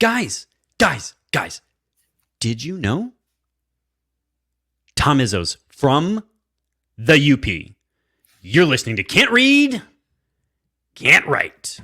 Guys, did you know? Tom Izzo's from the UP. You're listening to Can't Read, Can't Write.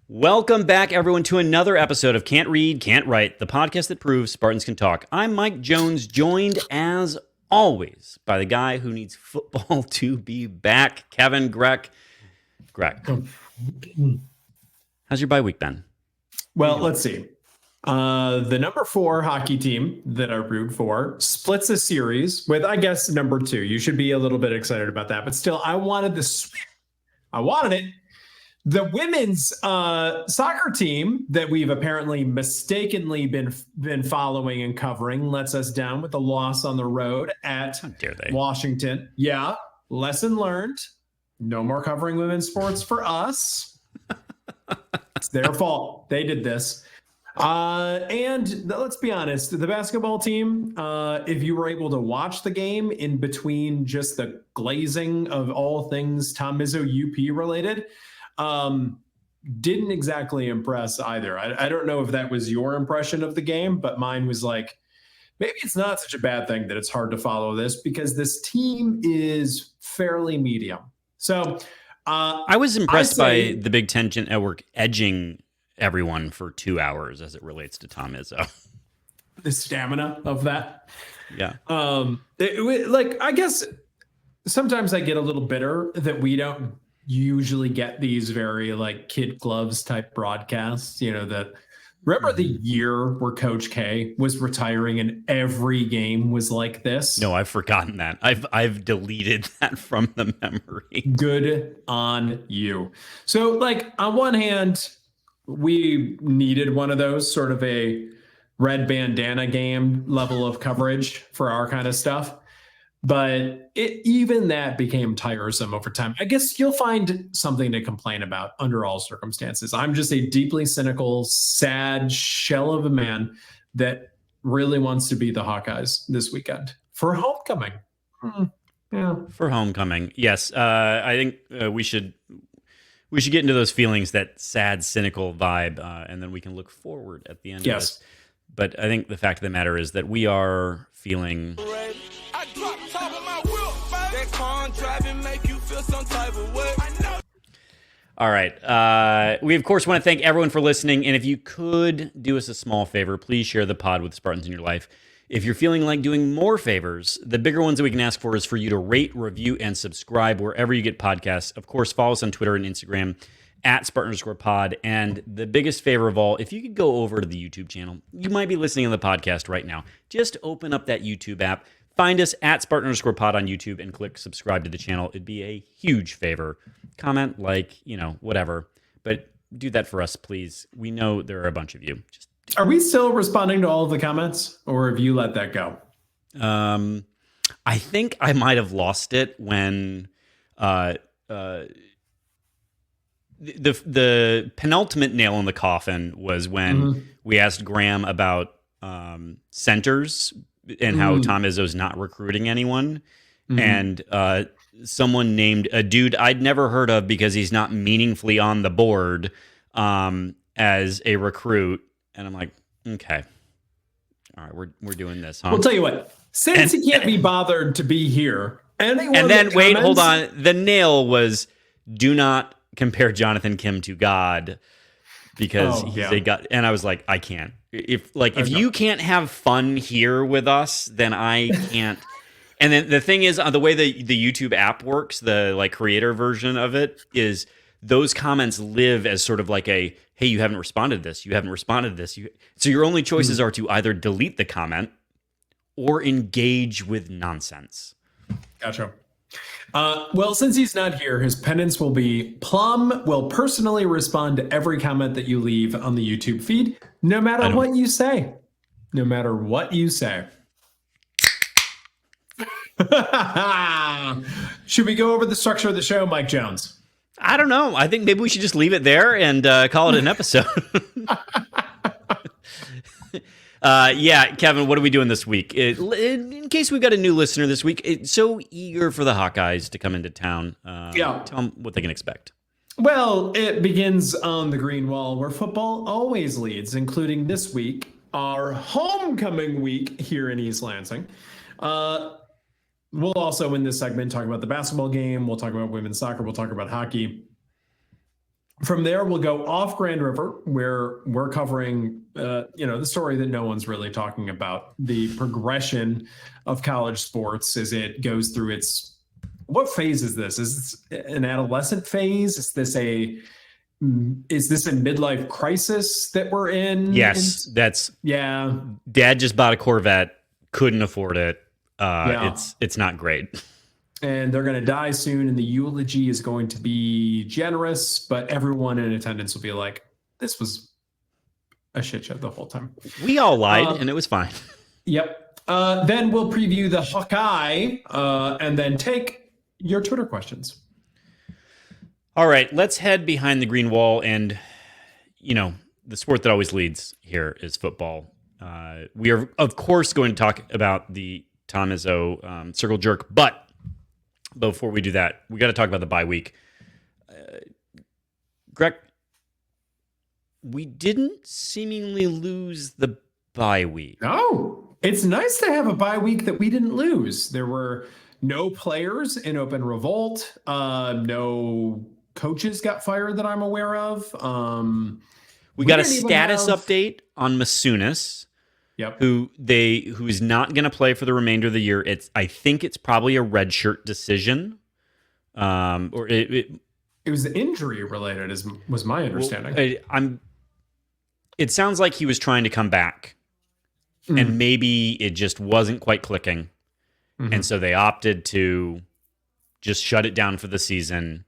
Welcome back, everyone, to another episode of Can't Read, Can't Write, the podcast that proves Spartans can talk. I'm Mike Jones, joined as always by the guy who needs football to be back, Kevin Grech. How's your bye week been? Well, let's see. The number 4 hockey team that I root for splits a series with, I guess, number 2. You should be a little bit excited about that. But still, I wanted this. I wanted it. The women's soccer team that we've apparently mistakenly been following and covering lets us down with a loss on the road at Washington. Yeah, lesson learned. No more covering women's sports for us. It's their fault. They did this. And let's be honest, the basketball team, if you were able to watch the game in between just the glazing of all things Tom Izzo UP related, didn't exactly impress either. I don't know if that was your impression of the game, but mine was like, maybe it's not such a bad thing that it's hard to follow this because this team is fairly medium. So I was impressed by the Big Ten network edging everyone for 2 hours as it relates to Tom Izzo. The stamina of that. Yeah. I guess sometimes I get a little bitter that we don't usually get these very like kid gloves type broadcasts, that remember the year where Coach K was retiring and every game was like this? No, I've forgotten that. I've deleted that from the memory. Good on you. So like on one hand, we needed one of those sort of a red bandana game level of coverage for our kind of stuff. But even that became tiresome over time. I guess you'll find something to complain about under all circumstances. I'm just a deeply cynical, sad shell of a man that really wants to be the Hawkeyes this weekend for homecoming. Yeah, for homecoming. Yes, I think we should get into those feelings, that sad, cynical vibe, and then we can look forward at the end of this. But I think the fact of the matter is that we are feeling. All right. We, of course, want to thank everyone for listening. And if you could do us a small favor, please share the pod with Spartans in your life. If you're feeling like doing more favors, the bigger ones that we can ask for is for you to rate, review, and subscribe wherever you get podcasts. Of course, follow us on Twitter and Instagram at Spartan_pod. And the biggest favor of all, if you could go over to the YouTube channel, you might be listening to the podcast right now. Just open up that YouTube app. Find us at Spartan_pod on YouTube and click subscribe to the channel. It'd be a huge favor. Comment, whatever. But do that for us, please. We know there are a bunch of you. Are we still responding to all of the comments, or have you let that go? I think I might have lost it when the penultimate nail in the coffin was when we asked Graham about centers and how Tom Izzo's not recruiting anyone. And someone named a dude I'd never heard of because he's not meaningfully on the board as a recruit. And I'm like, okay. All right, we're doing this, huh? We'll tell you what. Since he can't be bothered to be here. And then, wait, hold on. The nail was, do not compare Jonathan Kim to God. Because he's a God. And I was like, I can't. If you can't have fun here with us, then I can't. And then the thing is, the way the YouTube app works, the creator version of it, is those comments live as sort of like a, hey, you haven't responded to this. You haven't responded to this. So your only choices are to either delete the comment or engage with nonsense. Gotcha. Well, since he's not here, his penance will be Plum will personally respond to every comment that you leave on the YouTube feed, no matter what you say. No matter what you say. Should we go over the structure of the show, Mike Jones? I don't know. I think maybe we should just leave it there and call it an episode. Yeah, Kevin, what are we doing this week? In case we've got a new listener this week, it's so eager for the Hawkeyes to come into town. Yeah. Tell them what they can expect. Well, it begins on the green wall where football always leads, including this week, our homecoming week here in East Lansing. We'll also, in this segment, talk about the basketball game. We'll talk about women's soccer. We'll talk about hockey. From there, we'll go off Grand River, where we're covering, the story that no one's really talking about, the progression of college sports as it goes through its. What phase is this? Is this an adolescent phase? Is this a midlife crisis that we're in? Yes, Dad just bought a Corvette, couldn't afford it. It's not great. And they're going to die soon, and the eulogy is going to be generous, but everyone in attendance will be like, this was a shit show the whole time. We all lied, and it was fine. Yep. Then we'll preview the Hawkeye, and then take your Twitter questions. All right, let's head behind the green wall, and, the sport that always leads here is football. We are, of course, going to talk about the Tom Izzo circle jerk, but before we do that, we got to talk about the bye week. Greg, we didn't seemingly lose the bye week. No, it's nice to have a bye week that we didn't lose. There were no players in open revolt. No coaches got fired that I'm aware of. We got a status update on Masunis. Yep. Who's not going to play for the remainder of the year. I think it's probably a redshirt decision. It was injury related, was my understanding. It sounds like he was trying to come back, and maybe it just wasn't quite clicking, and so they opted to just shut it down for the season.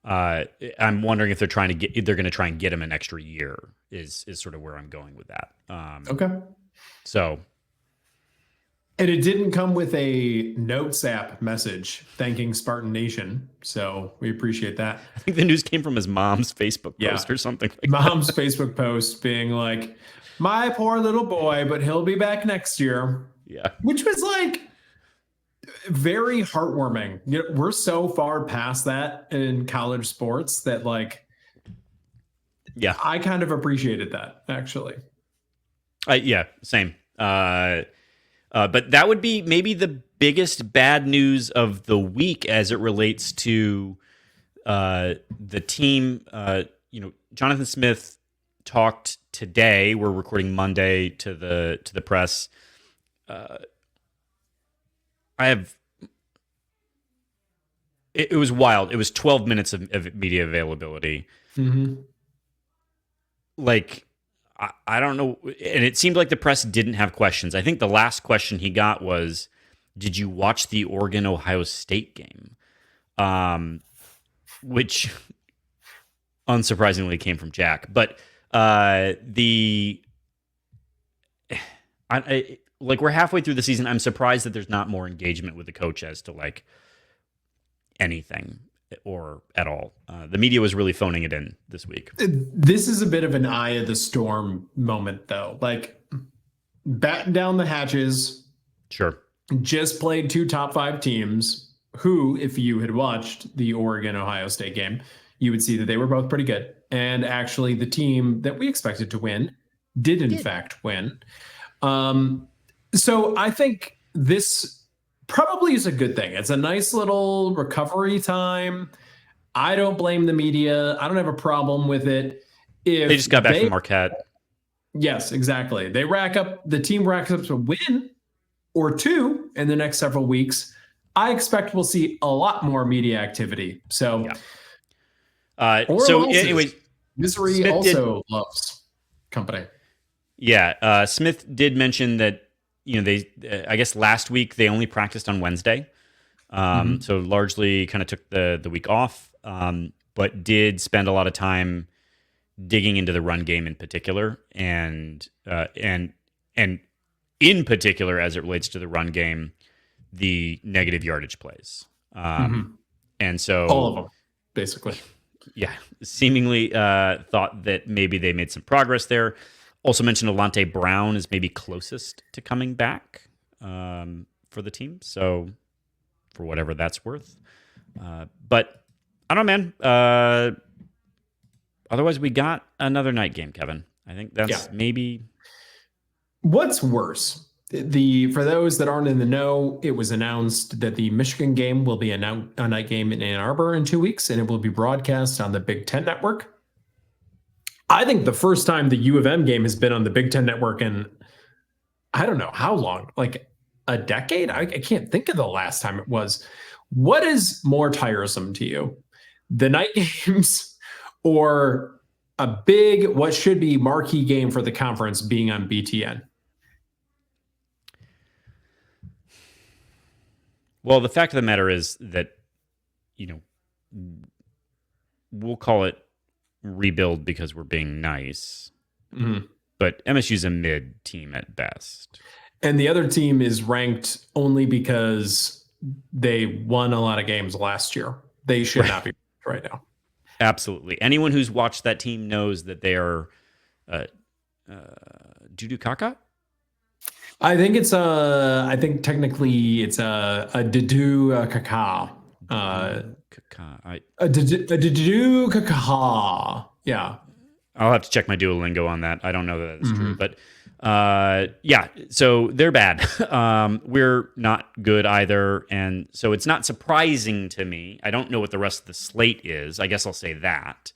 I'm wondering if they're going to try and get him an extra year. Is sort of where I'm going with that. Okay. So, and it didn't come with a Notes app message thanking Spartan Nation, so we appreciate that. I think the news came from his mom's Facebook post or something. Mom's Facebook post being like, "My poor little boy, but he'll be back next year." Yeah, which was like very heartwarming. We're so far past that in college sports that I kind of appreciated that, actually. Same. But that would be maybe the biggest bad news of the week as it relates to the team. Jonathan Smith talked today. We're recording Monday to the press. It was wild. It was 12 minutes of media availability. Mm-hmm. I don't know. And it seemed like the press didn't have questions. I think the last question he got was, did you watch the Oregon-Ohio State game? Which unsurprisingly came from Jack. But we're halfway through the season. I'm surprised that there's not more engagement with the coach as to anything or at all. The media was really phoning it in this week. This is a bit of an eye of the storm moment, though. Batten down the hatches. Sure. Just played 2 top 5 teams who, if you had watched the Oregon-Ohio State game, you would see that they were both pretty good. And actually, the team that we expected to win did in fact win. So I think this probably is a good thing. It's a nice little recovery time. I don't blame the media. I don't have a problem with it. If they just got back from Marquette. Yes, exactly. The team racks up a win or 2 in the next several weeks. I expect we'll see a lot more media activity. So, anyway, misery Smith also loves company. Yeah, Smith did mention that I guess last week they only practiced on Wednesday, so largely kind of took the week off, but did spend a lot of time digging into the run game in particular, and in particular as it relates to the run game, the negative yardage plays, and so all of them basically. Yeah, seemingly thought that maybe they made some progress there. Also mentioned Alante Brown is maybe closest to coming back for the team. So for whatever that's worth. But I don't know, man. Otherwise, we got another night game, Kevin. I think that's maybe... What's worse? For those that aren't in the know, it was announced that the Michigan game will be a night game in Ann Arbor in 2 weeks, and it will be broadcast on the Big Ten Network. I think the first time the U of M game has been on the Big Ten Network in, I don't know how long, like a decade? I can't think of the last time it was. What is more tiresome to you? The night games or a big, what should be marquee game for the conference being on BTN? Well, the fact of the matter is that, we'll call it rebuild because we're being nice. Mm-hmm. But MSU's a mid team at best. And the other team is ranked only because they won a lot of games last year. They should not be right now. Absolutely. Anyone who's watched that team knows that they are Judu Kaka? I think it's I think technically it's a Didu Kaka. A Didu Kaka. Yeah. I'll have to check my Duolingo on that. I don't know that it's true, but so they're bad. We're not good either, and so it's not surprising to me. I don't know what the rest of the slate is. I guess I'll say that.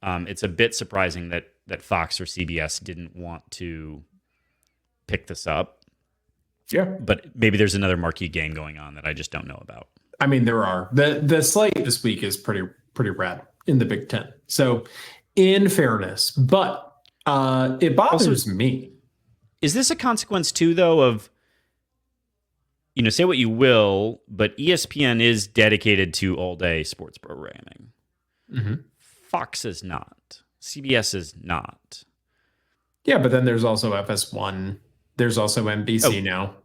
It's a bit surprising that Fox or CBS didn't want to pick this up. Yeah. But maybe there's another marquee game going on that I just don't know about. I mean, there are. The slate this week is pretty rad in the Big Ten. So in fairness, but it bothers me. Is this a consequence too, though, of, say what you will, but ESPN is dedicated to all-day sports programming. Mm-hmm. Fox is not. CBS is not. Yeah, but then there's also FS1. There's also NBC now.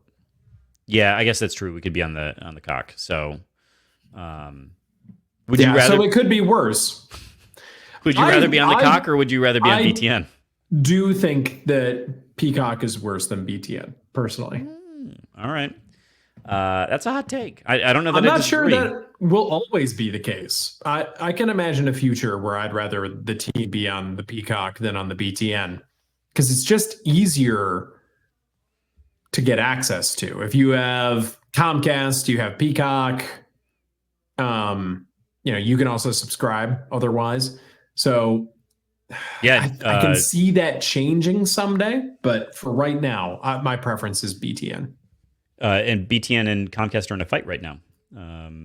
Yeah, I guess that's true. We could be on the cock. So, would you rather? So it could be worse. Would you rather be on the cock, or would you rather be on BTN? Do think that Peacock is worse than BTN, personally. All right. That's a hot take. I don't know that I'm not sure that will always be the case. I can imagine a future where I'd rather the team be on the Peacock than on the BTN, because it's just easier to get access to. If you have Comcast, you have Peacock, you can also subscribe otherwise. So yeah, I can see that changing someday, but for right now, my preference is BTN. And BTN and Comcast are in a fight right now.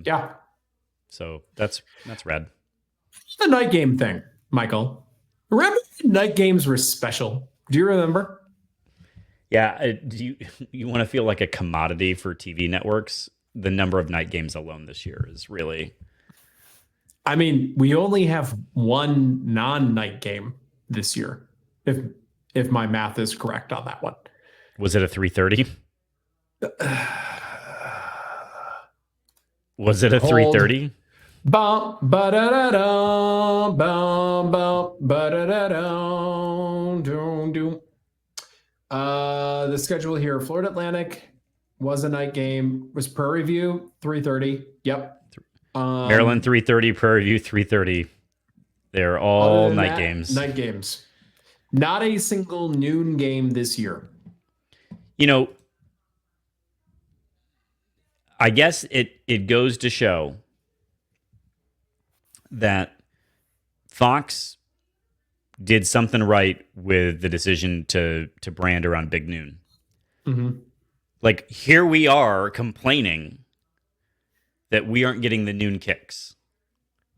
Yeah. So that's rad. The night game thing, Michael. Remember night games were special? Do you remember? Yeah. Do you want to feel like a commodity for TV networks? The number of night games alone this year is really... I mean, we only have one non-night game this year, if my math is correct on that one. Was it a 3:30? Was it a 3:30? Bum ba da da da bum bum ba da da da doom doom. The schedule here: Florida Atlantic was a night game. Was Prairie View 3:30? Yep. Maryland 3:30, Prairie View 3:30. They're all night games. Night games. Not a single noon game this year. I guess it goes to show that Fox did something right with the decision to brand around Big Noon. Mm-hmm. Like, here we are complaining that we aren't getting the noon kicks.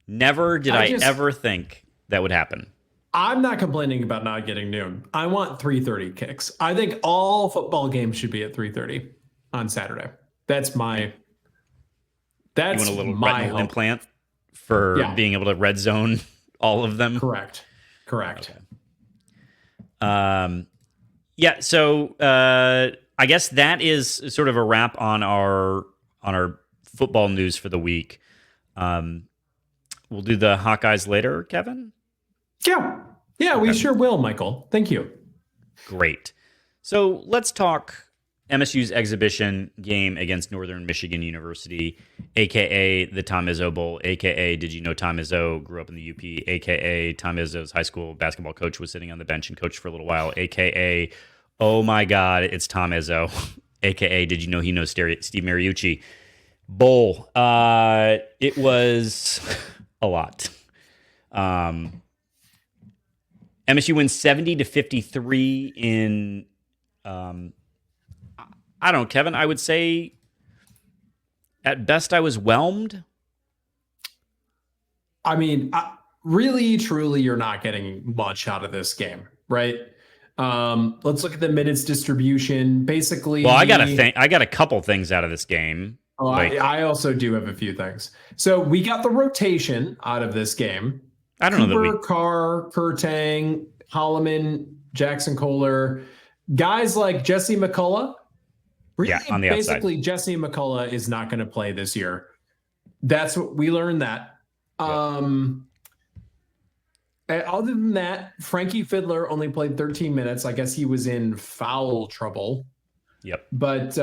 Never did I ever think that would happen. I'm not complaining about not getting noon. I want 3:30 kicks. I think all football games should be at 3:30 on Saturday. You want a little retinal implant for being able to red zone all of them? Correct. Okay. So I guess that is sort of a wrap on our football news for the week. We'll do the Hawkeyes later, Kevin? Yeah, we sure will, Michael. Thank you. Great. So let's talk MSU's exhibition game against Northern Michigan University, aka the Tom Izzo Bowl, aka did you know Tom Izzo grew up in the UP, aka Tom Izzo's high school basketball coach was sitting on the bench and coached for a little while, aka oh my God, it's Tom Izzo, aka did you know he knows Steve Mariucci Bowl. It was a lot. MSU wins 70-53 in. I don't know, Kevin. I would say at best I was whelmed. I mean, really, truly, you're not getting much out of this game, right? Let's look at the minutes distribution. Basically, Well, I got a couple things out of this game. Oh, I also do have a few things. So we got the rotation out of this game. I don't know that we Carr, Kurtang, Holloman, Jackson Kohler, guys like Jesse McCullough. Really, on the basically, outside. Jesse McCullough is not going to play this year. That's what we learned that. Other than that, Frankie Fiddler only played 13 minutes. I guess he was in foul trouble. Yep. But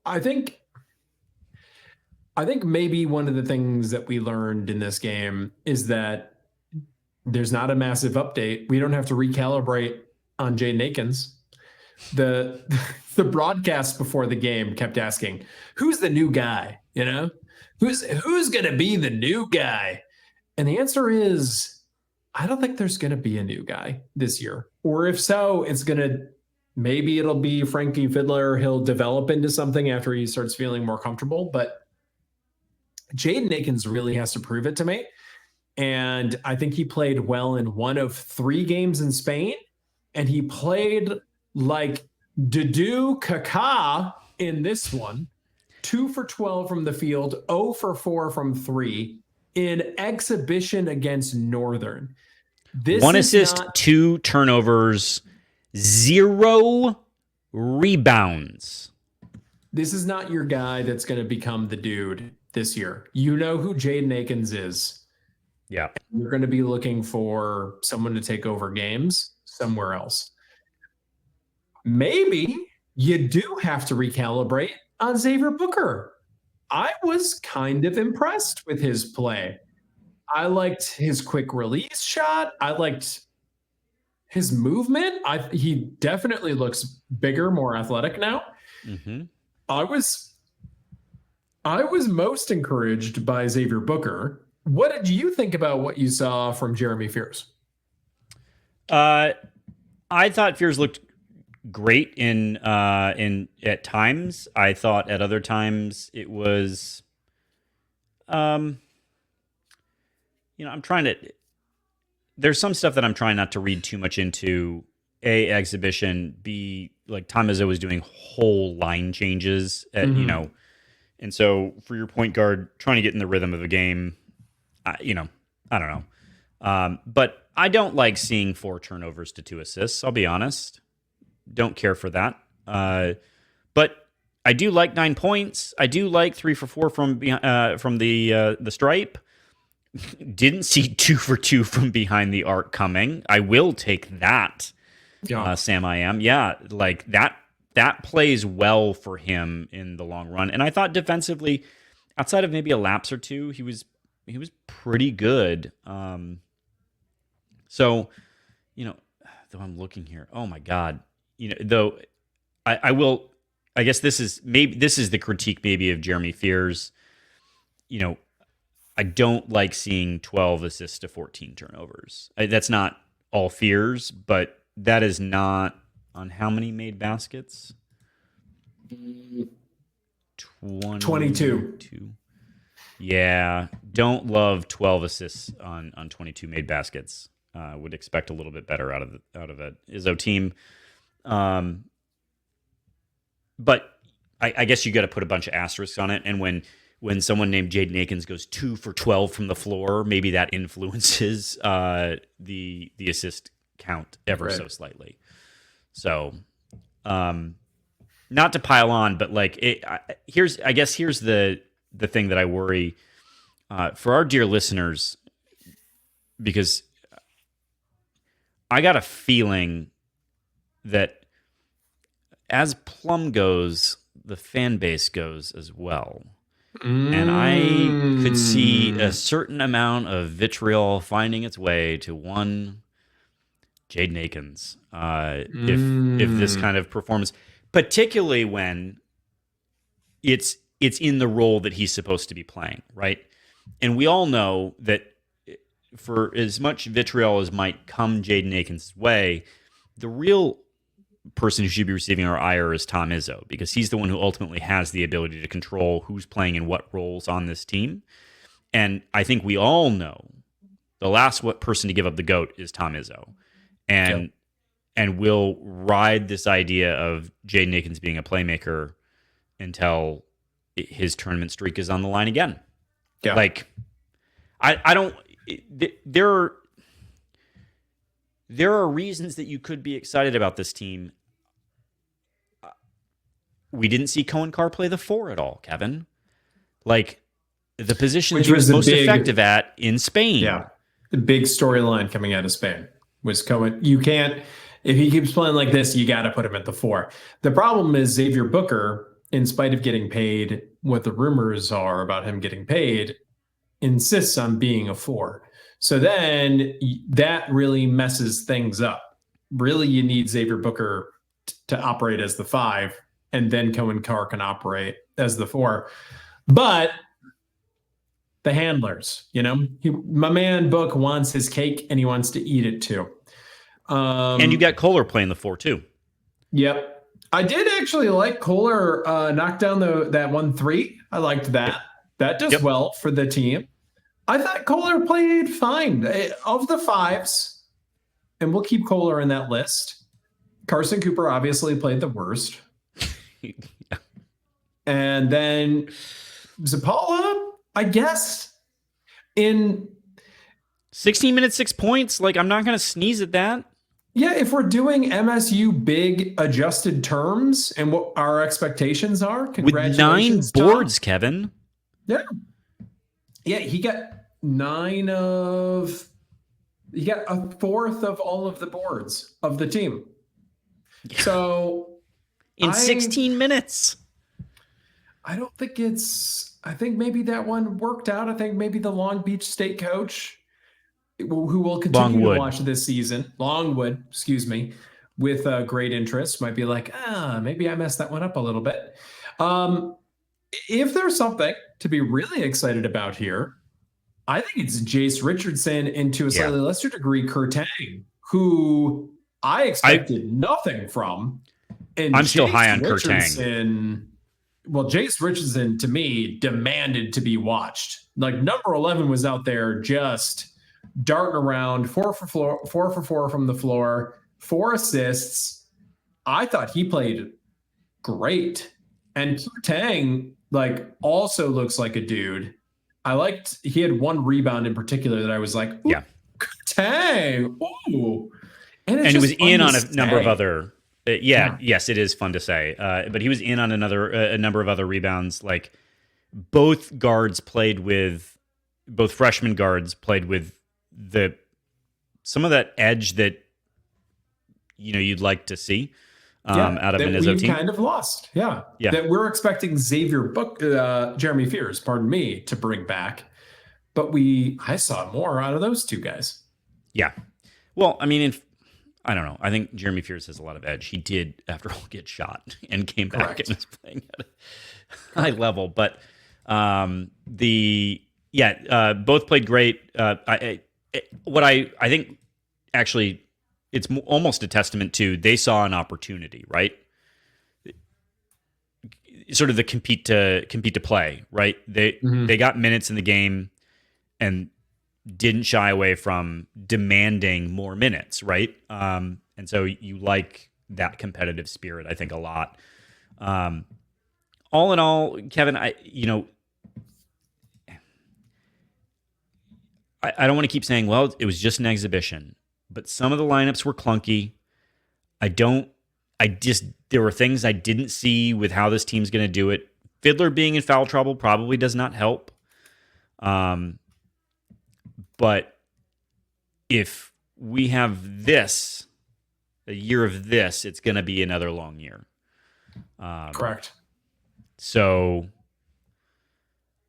I think maybe one of the things that we learned in this game is that there's not a massive update. We don't have to recalibrate on Jaden Akins. The broadcast before the game kept asking, "Who's the new guy? You know, who's going to be the new guy?" And the answer is, I don't think there's going to be a new guy this year. Or if so, maybe it'll be Frankie Fiddler. He'll develop into something after he starts feeling more comfortable. But Jaden Akins really has to prove it to me. And I think he played well in one of 3 games in Spain. And he played like Dudu Kaká in this one. 2 for 12 from the field, 0 for 4 from 3 in exhibition against Northern. This 1 assist, 2 turnovers, 0 rebounds. This is not your guy that's going to become the dude this year. You know who Jaden Akins is. Yeah. You're going to be looking for someone to take over games somewhere else. Maybe you do have to recalibrate on Xavier Booker. I was kind of impressed with his play. I liked his quick release shot. I liked his movement. He definitely looks bigger, more athletic now. Mm-hmm. I was most encouraged by Xavier Booker. What did you think about what you saw from Jeremy Fears? I thought Fears looked great in at times. I thought at other times it was, I'm trying to. There's some stuff that I'm trying not to read too much into. A, exhibition. B, like Tom Izzo was doing whole line changes at and so for your point guard trying to get in the rhythm of the game, I don't know. But I don't like seeing 4 turnovers to 2 assists. I'll be honest. Don't care for that. But I do like 9 points. I do like 3 for 4 from the stripe. Didn't see 2 for 2 from behind the arc coming. I will take that. Yeah. Sam I am. Yeah, like that plays well for him in the long run. And I thought defensively, outside of maybe a lapse or 2, he was pretty good. So, though I'm looking here, oh my God, though I guess this is the critique maybe of Jeremy Fears. I don't like seeing 12 assists to 14 turnovers. That's not all Fears, but that is not on how many made baskets? 22. Yeah, don't love 12 assists on 22 made baskets. Would expect a little bit better out of an Izzo team. But I guess you got to put a bunch of asterisks on it. And when someone named Jaden Akins goes 2 for 12 from the floor, maybe that influences the assist count ever so slightly. So, not to pile on, but like here's the thing that I worry for our dear listeners, because I got a feeling that as Plum goes, the fan base goes as well. And I could see a certain amount of vitriol finding its way to one Jaden Akins if this kind of performance, particularly when it's in the role that he's supposed to be playing, right? And we all know that for as much vitriol as might come Jaden Akins' way, the real person who should be receiving our ire is Tom Izzo, because he's the one who ultimately has the ability to control who's playing in what roles on this team. And I think we all know the last person to give up the GOAT is Tom Izzo. And we'll ride this idea of Jaden Akins being a playmaker until his tournament streak is on the line again. Yeah. Like, I don't... There are reasons that you could be excited about this team. We didn't see Cohen Carr play the 4 at all, Kevin. Like, the position that he was most effective at in Spain. Yeah. The big storyline coming out of Spain was Cohen. You can't, if he keeps playing like this, you got to put him at the 4. The problem is Xavier Booker, in spite of getting paid what the rumors are about him getting paid, insists on being a 4. So then that really messes things up. Really, you need Xavier Booker to operate as the 5, and then Cohen Carr can operate as the 4. But the handlers, my man Book wants his cake and he wants to eat it too. And you got Kohler playing the 4 too. Yep. I did actually like Kohler knock down that 1-3. I liked that. Yep. That does well for the team. I thought Kohler played fine. Of the 5s, and we'll keep Kohler in that list, Carson Cooper obviously played the worst. Yeah. And then Zapala, I guess, in 16 minutes, 6 points. Like, I'm not going to sneeze at that. Yeah, if we're doing MSU big adjusted terms and what our expectations are, congratulations. With 9 boards, Tom. Kevin. Yeah. Yeah, he got 1/4 of all of the boards of the team. So in 16 minutes. I think maybe that one worked out. I think maybe the Long Beach State coach, who will continue to watch this season, Longwood, with great interest, might be like, maybe I messed that one up a little bit. If there's something to be really excited about here, I think it's Jace Richardson and to a slightly lesser degree, Kurtang, who I expected nothing from. And I'm still high on Kurtang. Well, Jace Richardson, to me, demanded to be watched. Like, number 11 was out there just darting around, 4 for 4 from the floor, 4 assists. I thought he played great. And Kurtang, also looks like a dude. He had 1 rebound in particular that I was like, ooh, Kurtang, ooh. And he was in on a number of other... yes, it is fun to say. But he was in on a number of other rebounds. Like, both freshman guards played with some of that edge that you'd like to see out of an Izzo team. Kind of lost. Yeah. That we're expecting Jeremy Fears, to bring back. But I saw more out of those 2 guys. Yeah. Well, I mean, I don't know. I think Jeremy Fears has a lot of edge. He did, after all, get shot and came back and was playing at a high level. But both played great. I think actually it's almost a testament to they saw an opportunity, right? Sort of the compete to play, right? They got minutes in the game and didn't shy away from demanding more minutes, right? And so you like that competitive spirit, I think, a lot. All in all, Kevin, I don't want to keep saying, well, it was just an exhibition, but some of the lineups were clunky. There were things I didn't see with how this team's going to do it. Fiddler being in foul trouble probably does not help. But if we have this, a year of this, it's going to be another long year. Correct. So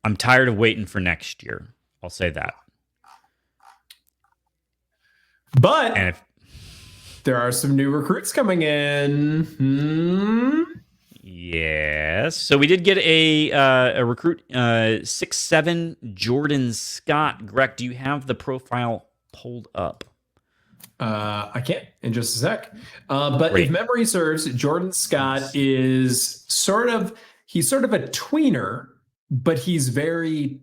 I'm tired of waiting for next year. I'll say that. But And if there are some new recruits coming in. Yes. So we did get a recruit, 6'7", Jordan Scott. Greg, do you have the profile pulled up? I can't in just a sec. But Great. if memory serves, Jordan Scott is sort of a tweener, but he's very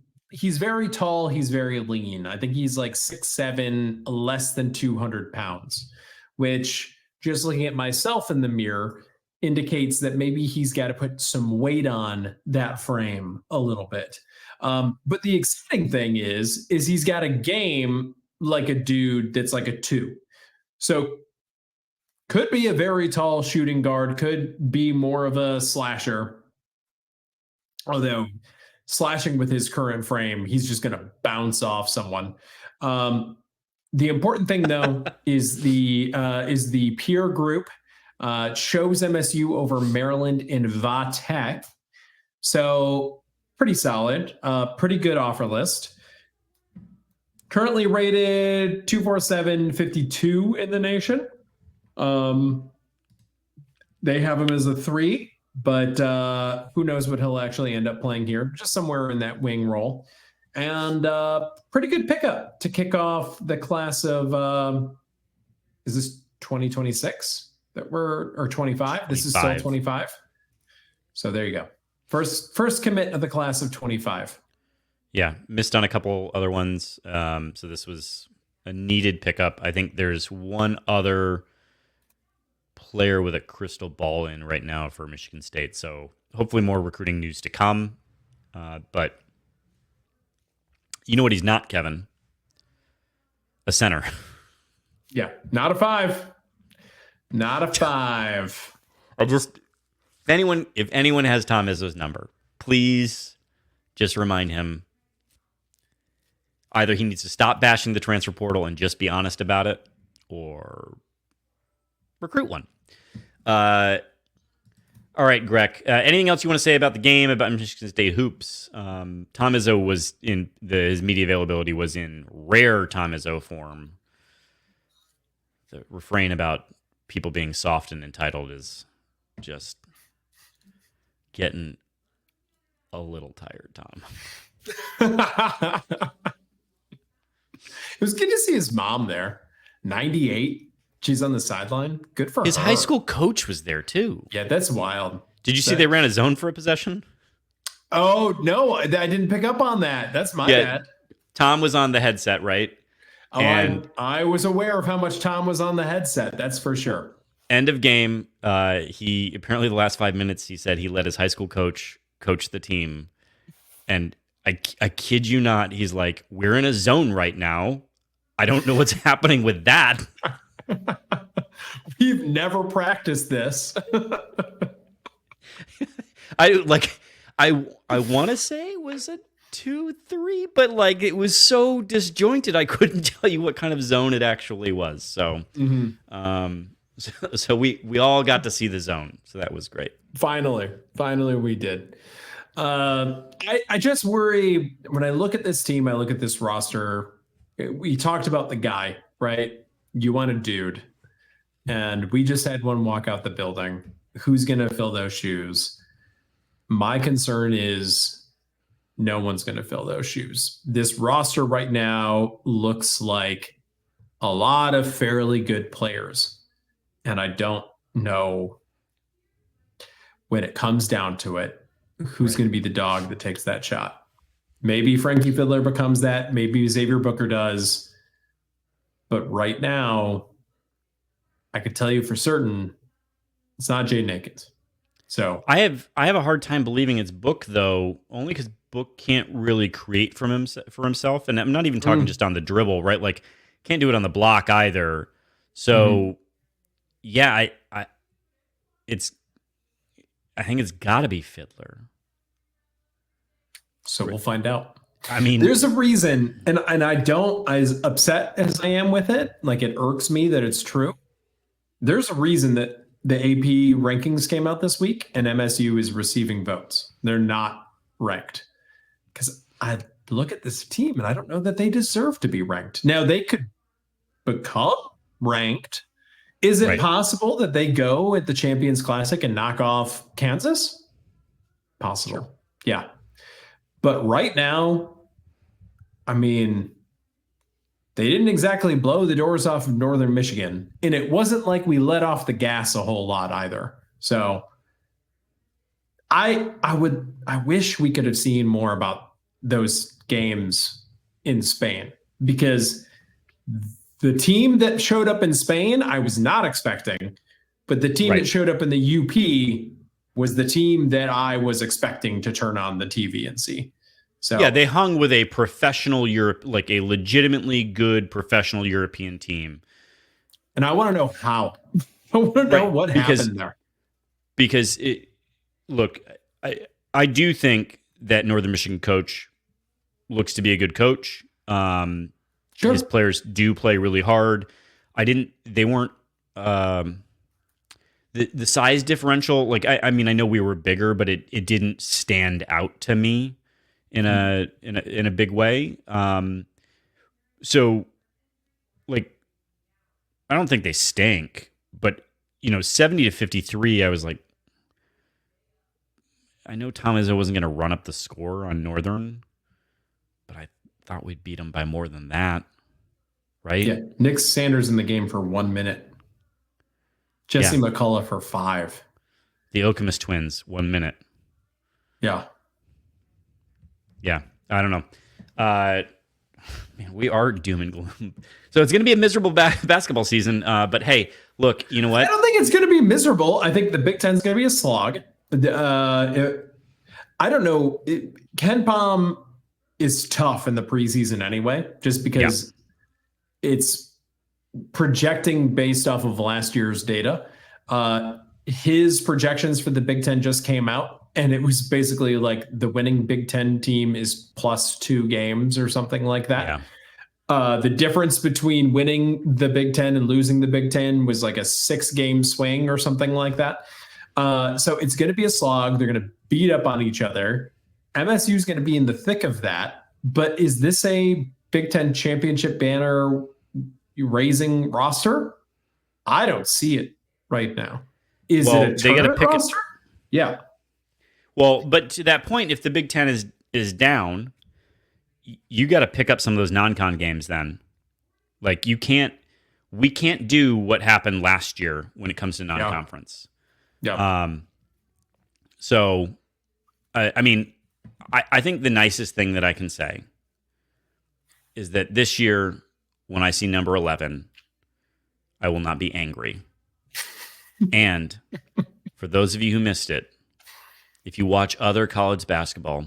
tall. He's very lean. I think he's like 6'7", less than 200 pounds, which, just looking at myself in the mirror, indicates that maybe he's got to put some weight on that frame a little bit. But the exciting thing is he's got a game like a dude that's like a 2. So could be a very tall shooting guard, could be more of a slasher. Although slashing with his current frame, he's just going to bounce off someone. The important thing, though, is the peer group. Shows MSU over Maryland and Va Tech. So pretty solid, pretty good offer list. Currently rated 247, 52 in the nation. They have him as a 3, but who knows what he'll actually end up playing here. Just somewhere in that wing role. And pretty good pickup to kick off the class of, is this 2026 that we're, or 25? This is still 25. So there you go. First commit of the class of 25. Yeah, missed on a couple other ones. So this was a needed pickup. I think there's one other player with a crystal ball in right now for Michigan State. So hopefully more recruiting news to come. But you know what he's not, Kevin? A center. Yeah, not a 5. Not a 5. If anyone has Tom Izzo's number, please just remind him. Either he needs to stop bashing the transfer portal and just be honest about it, or recruit one. All right, Greg. Anything else you want to say about the game, about Michigan State hoops? Tom Izzo was in his media availability was in rare Tom Izzo form. The refrain about people being soft and entitled is just getting a little tired, Tom. It was good to see his mom there. 98. She's on the sideline. Good for her. His high school coach was there too. Yeah, that's wild. Did you see they ran a zone for a possession? Oh, no, I didn't pick up on that. That's my bad. Tom was on the headset, right? Oh, and I was aware of how much Tom was on the headset. That's for sure. End of game. He apparently the last 5 minutes, he said he let his high school coach the team. And I kid you not, he's like, we're in a zone right now. I don't know what's happening with that. We've never practiced this. I want to say was it 2-3, but like it was so disjointed I couldn't tell you what kind of zone it actually was. So, so we all got to see the zone, so that was great. Finally we did. I just worry when I look at this team, I look at this roster. We talked about the guy, right? You want a dude, and we just had one walk out the building. Who's going to fill those shoes? My concern is no one's going to fill those shoes. This roster right now looks like a lot of fairly good players, and I don't know when it comes down to it, who's going to be the dog that takes that shot. Maybe Frankie Fiddler becomes that. Maybe Xavier Booker does. But right now, I could tell you for certain, it's not Jaden Akins. So I have a hard time believing it's Book, though, only because Book can't really create for himself. And I'm not even talking just on the dribble, right? Like, can't do it on the block either. So, yeah, I think it's got to be Fiddler. So we'll find out. I mean, There's a reason, and I don't, as upset as I am with it, like it irks me that it's true. There's a reason that the AP rankings came out this week and MSU is receiving votes. They're not ranked. Because I look at this team and I don't know that they deserve to be ranked. Now they could become ranked. Is it possible that they go at the Champions Classic and knock off Kansas? Possible. Sure. Yeah. But right now, I mean, they didn't exactly blow the doors off of Northern Michigan. And it wasn't like we let off the gas a whole lot either. So I wish we could have seen more about those games in Spain, because the team that showed up in Spain, I was not expecting, but the team that showed up in the UP was the team that I was expecting to turn on the TV and see. So yeah, they hung with a professional Europe, like a legitimately good professional European team. And I want to know how. I want to know what happened there. Because look, I do think that Northern Michigan coach looks to be a good coach. Sure. His players do play really hard. They weren't the size differential. Like, I mean, I know we were bigger, but it didn't stand out to me in a big way. So like, I don't think they stink, but 70-53, I was like, I know Tom Izzo wasn't going to run up the score on Northern, but I thought we'd beat them by more than that, right? Yeah, Nick Sanders in the game for 1 minute. Jesse McCullough for 5. The Okemos twins, 1 minute. Yeah. Yeah, I don't know. Man, we are doom and gloom. So it's going to be a miserable basketball season. But hey, look, you know what? I don't think it's going to be miserable. I think the Big Ten is going to be a slog. I don't know. Ken Pom is tough in the preseason anyway, just because it's projecting based off of last year's data. His projections for the Big Ten just came out, and it was basically like the winning Big Ten team is +2 games or something like that. Yeah. The difference between winning the Big Ten and losing the Big Ten was like a 6-game swing or something like that. So it's going to be a slog. They're going to beat up on each other. MSU is going to be in the thick of that. But is this a Big Ten championship banner raising roster? I don't see it right now. Is it a tournament roster? Yeah. Well, but to that point, if the Big Ten is down, you got to pick up some of those non-con games then. Like we can't do what happened last year when it comes to non-conference. Yeah. So, I mean, I think the nicest thing that I can say is that this year, when I see number 11, I will not be angry. And for those of you who missed it, if you watch other college basketball,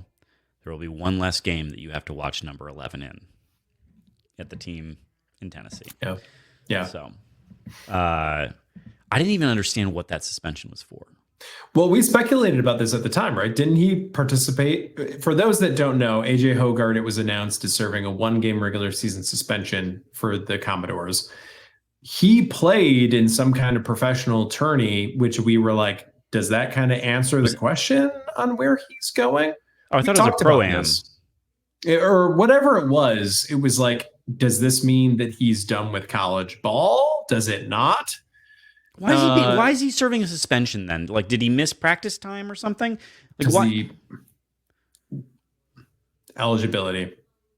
there will be one less game that you have to watch number 11 in at the team in Tennessee. Yeah. Yeah. So, I didn't even understand what that suspension was for. Well, we speculated about this at the time, right? Didn't he participate? For those that don't know, AJ Hoggard, it was announced, is serving a 1-game regular season suspension for the Commodores. He played in some kind of professional tourney, which we were like, does that kind of answer the question on where he's going? Oh, I thought it was a pro-am. Or whatever it was like, does this mean that he's done with college ball? Does it not? Why is he serving a suspension then? Like, did he miss practice time or something? Like, why? Eligibility.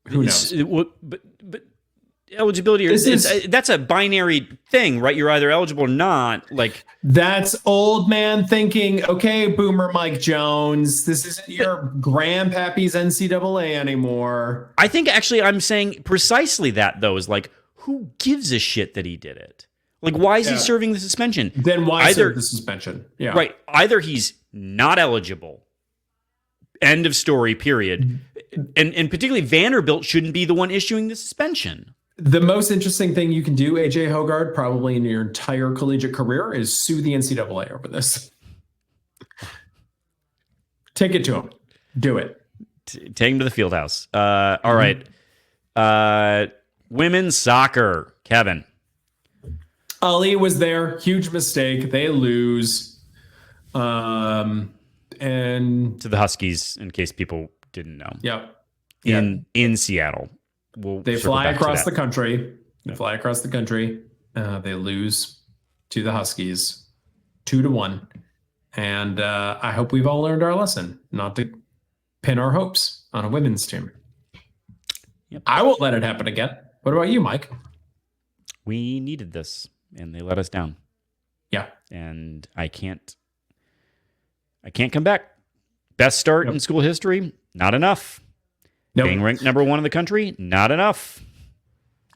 Who knows? But eligibility, that's a binary thing, right? You're either eligible or not. Like, that's old man thinking. Okay, Boomer Mike Jones, this isn't your grandpappy's NCAA anymore. I think actually I'm saying precisely that, though, is like, who gives a shit that he did it? Like, why is he serving the suspension? Then why serve the suspension? Yeah. Right. Either he's not eligible. End of story, period. And particularly Vanderbilt shouldn't be the one issuing the suspension. The most interesting thing you can do, AJ Hoggard, probably in your entire collegiate career, is sue the NCAA over this. Take it to him. Do it. Take him to the field house. All right. Women's soccer, Kevin. Ali was there. Huge mistake. They lose. And To the Huskies, in case people didn't know. Yep. In Seattle. They fly across the country. They lose to the Huskies 2-1. And I hope we've all learned our lesson not to pin our hopes on a women's team. Yep. I won't let it happen again. What about you, Mike? We needed this, and they let us down. Yeah. And I can't come back. Best start in school history, not enough. Nope. Being ranked number 1 in the country, not enough.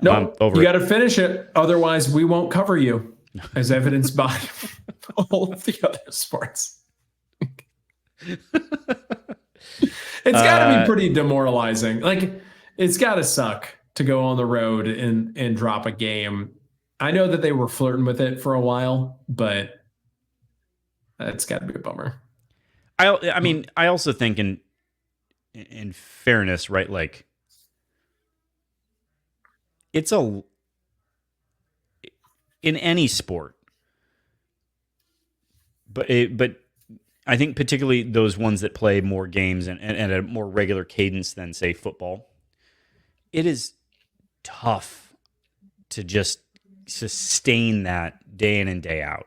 No, you got to finish it. Otherwise, we won't cover you, as evidenced by all of the other sports. It's got to be pretty demoralizing. Like, it's got to suck to go on the road and drop a game. I know that they were flirting with it for a while, but it's got to be a bummer. I mean, I also think in fairness, right? Like, in any sport, but I think particularly those ones that play more games and at a more regular cadence than, say, football, it is tough to just sustain that day in and day out.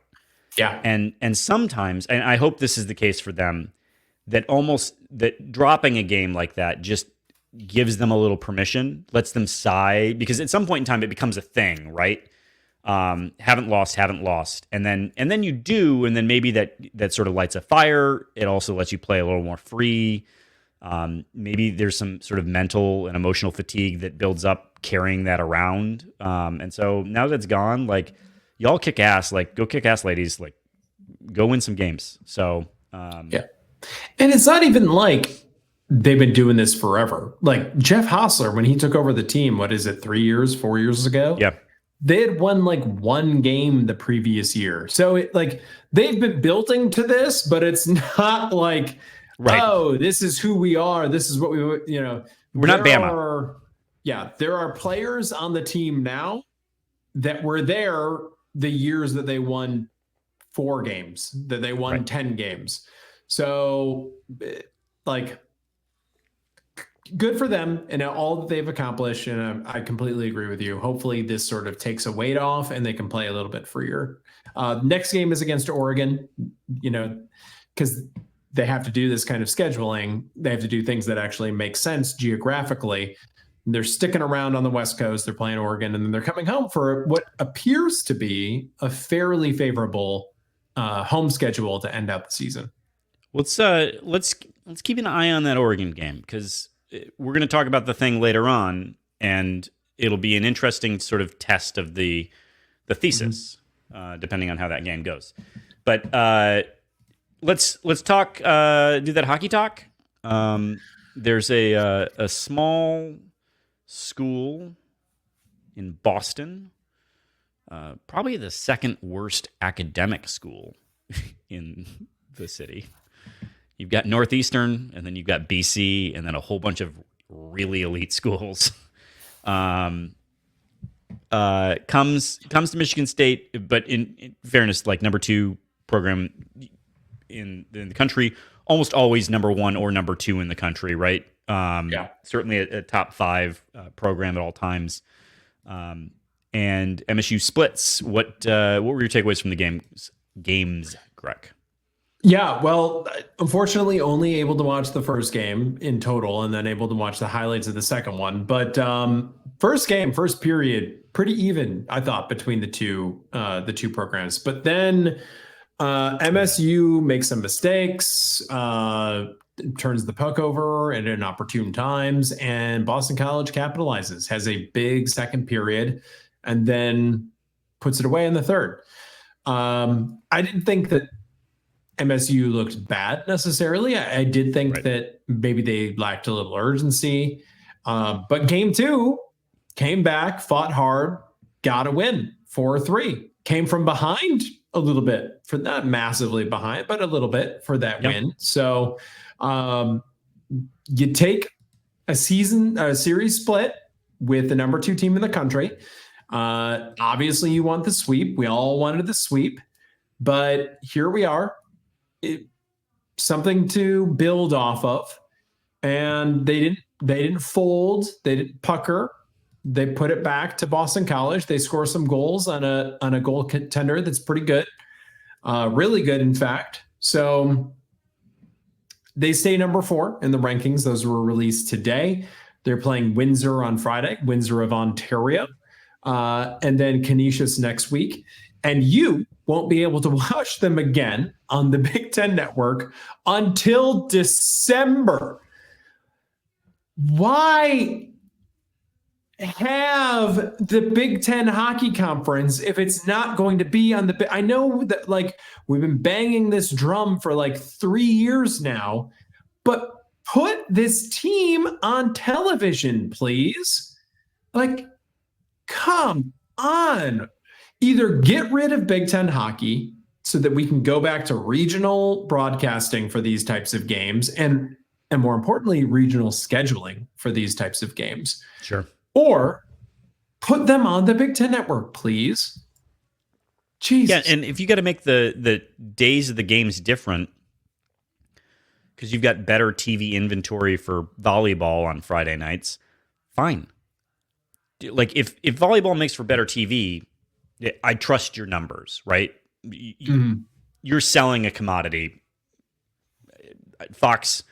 Yeah. And sometimes, and I hope this is the case for them, that dropping a game like that just gives them a little permission, lets them sigh, because at some point in time it becomes a thing, right? Haven't lost. And then you do, and then maybe that sort of lights a fire. It also lets you play a little more free. Maybe there's some sort of mental and emotional fatigue that builds up carrying that around. And so now that it's gone, like, y'all kick ass, like, go kick ass, ladies, like, go win some games. So, yeah. And it's not even like they've been doing this forever. Like, Jeff Hostler, when he took over the team, 4 years ago? Yeah. They had won like one game the previous year. So they've been building to this, but it's not like, right, oh, this is who we are. This is what we're not Bama. There are players on the team now that were there the years that they won 4 games, that they won 10 games. So, like, good for them and all that they've accomplished. And I completely agree with you. Hopefully this sort of takes a weight off and they can play a little bit freer. Next game is against Oregon, because they have to do this kind of scheduling. They have to do things that actually make sense geographically. They're sticking around on the West Coast. They're playing Oregon, and then they're coming home for what appears to be a fairly favorable home schedule to end out the season. Let's keep an eye on that Oregon game, because we're going to talk about the thing later on, and it'll be an interesting sort of test of the thesis, depending on how that game goes. But let's talk. Do that hockey talk. There's a small school in Boston, probably the second worst academic school in the city. You've got Northeastern, and then you've got BC, and then a whole bunch of really elite schools. Comes to Michigan State, but in fairness, like, number 2 program in the country, almost always number 1 or number 2 in the country, right? Certainly a top 5 program at all times. And MSU splits. What were your takeaways from the games, Greg? Yeah, well, unfortunately, only able to watch the first game in total, and then able to watch the highlights of the second one. But first period, pretty even, I thought, between the two programs. But then MSU makes some mistakes, turns the puck over at inopportune times, and Boston College capitalizes, has a big second period, and then puts it away in the third. I didn't think that MSU looked bad necessarily. I did think that maybe they lacked a little urgency. But game 2 came back, fought hard, got a win, 4-3. Came from behind a little bit, for not massively behind, but a little bit for that win. So you take a series split with the number 2 team in the country. Obviously, you want the sweep. We all wanted the sweep, but here we are. Something to build off of, and they didn't fold. They didn't pucker. They put it back to Boston College. They score some goals on a goal contender that's pretty good, really good, in fact. So they stay number 4 in the rankings. Those were released today. They're playing Windsor on Friday, Windsor of Ontario, and then Canisius next week. And you won't be able to watch them again on the Big Ten Network until December. Why have the Big Ten Hockey Conference if it's not going to be on the... I know that, like, we've been banging this drum for like 3 years now, but put this team on television, please. Like, come on. Either get rid of Big Ten hockey so that we can go back to regional broadcasting for these types of games, and more importantly, regional scheduling for these types of games. Sure. Or put them on the Big Ten Network, please. Jesus. Yeah, and if you got to make the days of the games different, because you've got better TV inventory for volleyball on Friday nights, fine. Like, if volleyball makes for better TV, I trust your numbers, right? You're selling a commodity. Fox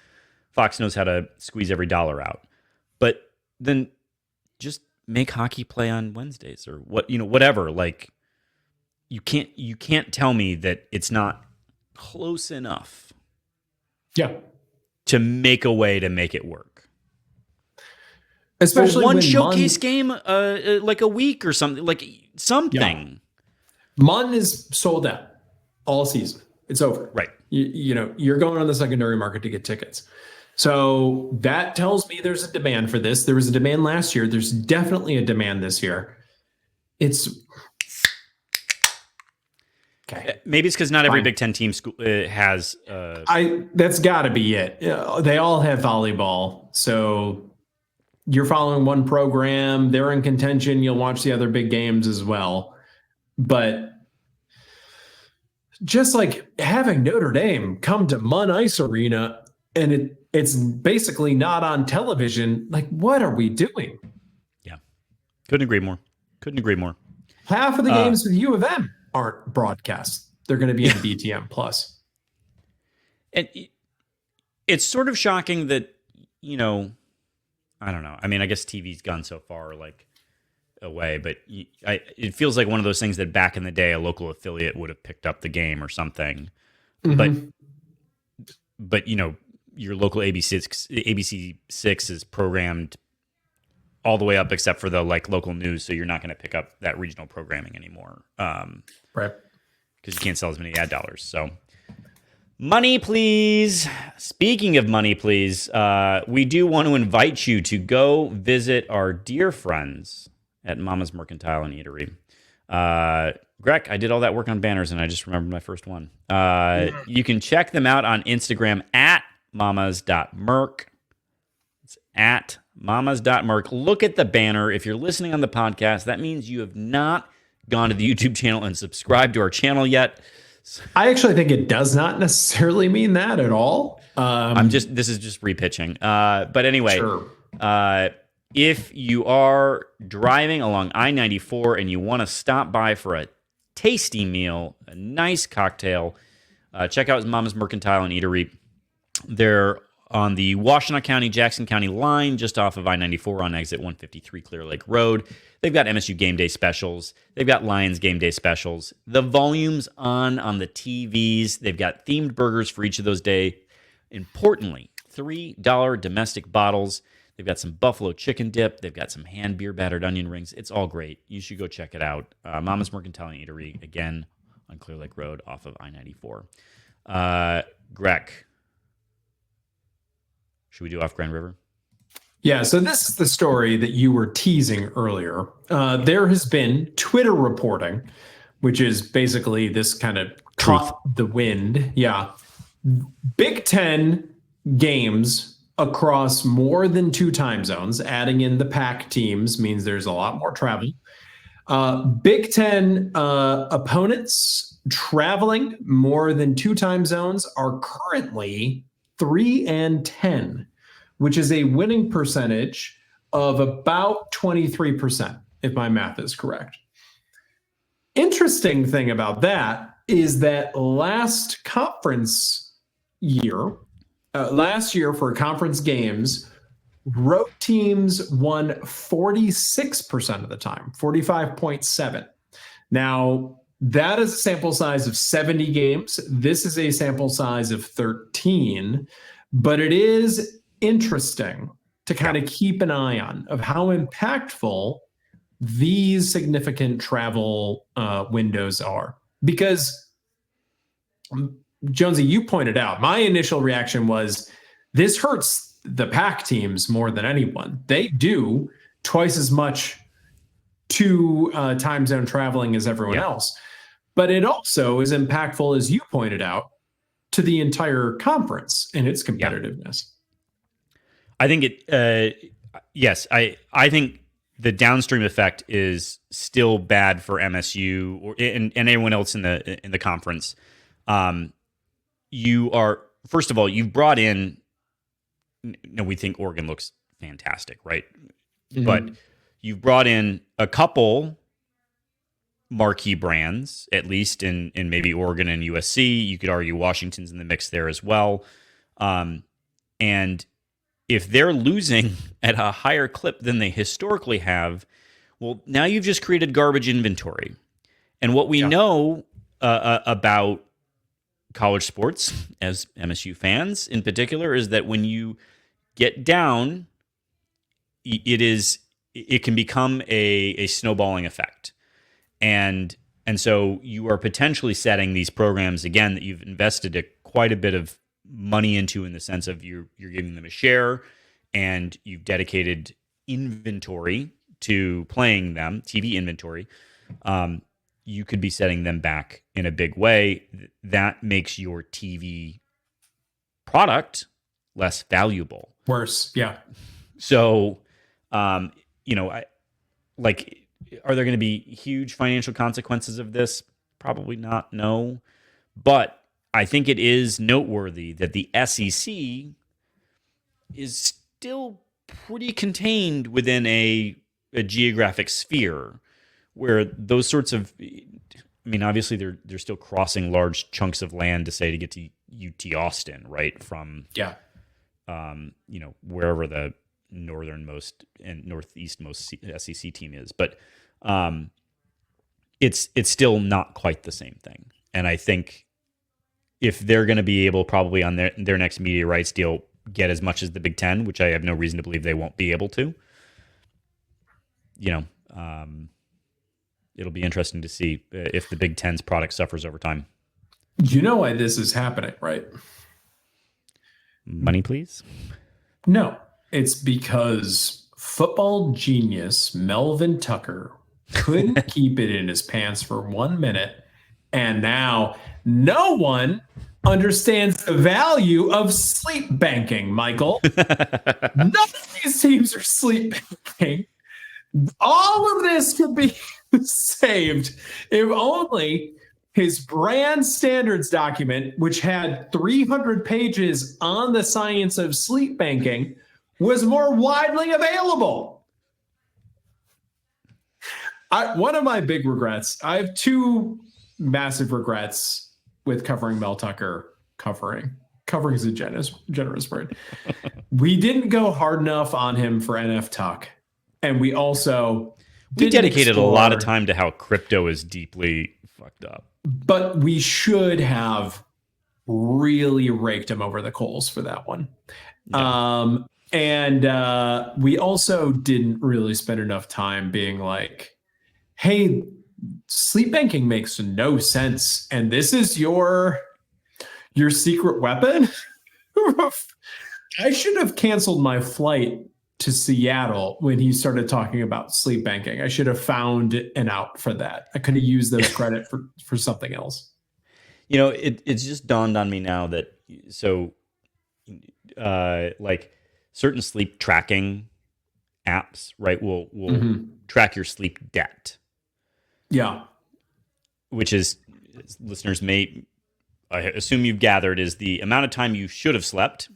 knows how to squeeze every dollar out. But then just make hockey play on Wednesdays or whatever. Like, you can't tell me that it's not close enough. Yeah. To make a way to make it work. Especially for one showcase game, like a week or something, like something. Yeah. Munn is sold out all season. It's over. Right. You're going on the secondary market to get tickets. So that tells me there's a demand for this. There was a demand last year. There's definitely a demand this year. It's okay. Maybe it's because not every Big Ten team has. That's got to be it. They all have volleyball, so you're following one program. They're in contention. You'll watch the other big games as well. But just like having Notre Dame come to Munn Ice Arena and it's basically not on television. Like, what are we doing? Yeah. Couldn't agree more. Half of the games with U of M aren't broadcast. They're going to be on BTM Plus. And it's sort of shocking that, I don't know. I mean, I guess TV's gone so far, like, away, but it feels like one of those things that back in the day, a local affiliate would have picked up the game or something. Mm-hmm. But your local ABC6 is programmed all the way up except for the local news, so you're not going to pick up that regional programming anymore. Right. Because you can't sell as many ad dollars. So money, please. Speaking of money, please, we do want to invite you to go visit our dear friends at Mama's Mercantile and Eatery. Greg, I did all that work on banners, and I just remembered my first one. You can check them out on Instagram at mamas.merc. It's at mamas.merc. Look at the banner. If you're listening on the podcast, that means you have not gone to the YouTube channel and subscribed to our channel yet. I actually think it does not necessarily mean that at all. This is just repitching. But anyway, sure. If you are driving along I-94 and you want to stop by for a tasty meal, a nice cocktail, check out Mama's Mercantile and Eatery. They're on the Washtenaw County, Jackson County line, just off of I-94 on exit 153 Clear Lake Road. They've got MSU game day specials. They've got Lions game day specials. The volume's on the TVs. They've got themed burgers for each of those days. Importantly, $3 domestic bottles. They've got some buffalo chicken dip. They've got some hand beer battered onion rings. It's all great. You should go check it out. Mama's Mercantile and Eatery, again, on Clear Lake Road off of I-94. Greg, should we do Off Grand River? Yeah, so this is the story that you were teasing earlier. There has been Twitter reporting, which is basically this kind of caught the wind. Yeah. Big Ten games across more than 2 time zones. Adding in the pack teams means there's a lot more travel. Big Ten opponents traveling more than 2 time zones are currently 3-10, which is a winning percentage of about 23%, if my math is correct. Interesting thing about that is that last year for conference games, road teams won 46% of the time, 45.7. Now, that is a sample size of 70 games. This is a sample size of 13, but it is interesting to kind of keep an eye on of how impactful these significant travel windows are. Because, Jonesy, you pointed out, my initial reaction was this hurts the pack teams more than anyone. They do twice as much to time zone traveling as everyone else. But it also is impactful, as you pointed out, to the entire conference and its competitiveness. I think yes, I think the downstream effect is still bad for MSU and anyone else in the conference. You are, first of all, you've brought in, we think Oregon looks fantastic, right? Mm-hmm. But you've brought in a couple marquee brands, at least in maybe Oregon and USC. You could argue Washington's in the mix there as well. And if they're losing at a higher clip than they historically have, well, now you've just created garbage inventory. And what we know about college sports, as MSU fans in particular, is that when you get down, it can become a snowballing effect. And so you are potentially setting these programs, again, that you've invested quite a bit of money into, in the sense of you're giving them a share and you've dedicated inventory to playing them, TV inventory. You could be setting them back in a big way. That makes your TV product less valuable. Worse, yeah. So, are there going to be huge financial consequences of this? Probably not, no. But I think it is noteworthy that the SEC is still pretty contained within a geographic sphere, where those sorts of, obviously they're still crossing large chunks of land to get to UT Austin, right? From wherever the northernmost and northeastmost SEC team is, but it's still not quite the same thing. And I think if they're going to be able, probably on their next media rights deal, get as much as the Big Ten, which I have no reason to believe they won't be able to, it'll be interesting to see if the Big Ten's product suffers over time. You know why this is happening, right? Money, please? No, it's because football genius Melvin Tucker couldn't keep it in his pants for 1 minute, and now no one understands the value of sleep banking, Michael. None of these teams are sleep banking. All of this could be saved if only his brand standards document, which had 300 pages on the science of sleep banking, was more widely available. One of my big regrets, I have 2 massive regrets with covering Mel Tucker. Covering is a generous word. We didn't go hard enough on him for NF Tuck. And we also dedicated a lot of time to how crypto is deeply fucked up. But we should have really raked him over the coals for that one. Yeah. And we also didn't really spend enough time being like, hey, sleep banking makes no sense, and this is your secret weapon. I should have canceled my flight to Seattle when he started talking about sleep banking. I should have found an out for that. I could have used those credit for something else. It's just dawned on me now that certain sleep tracking apps, right, will track your sleep debt. Yeah. Which is, listeners may, I assume you've gathered, is the amount of time you should have slept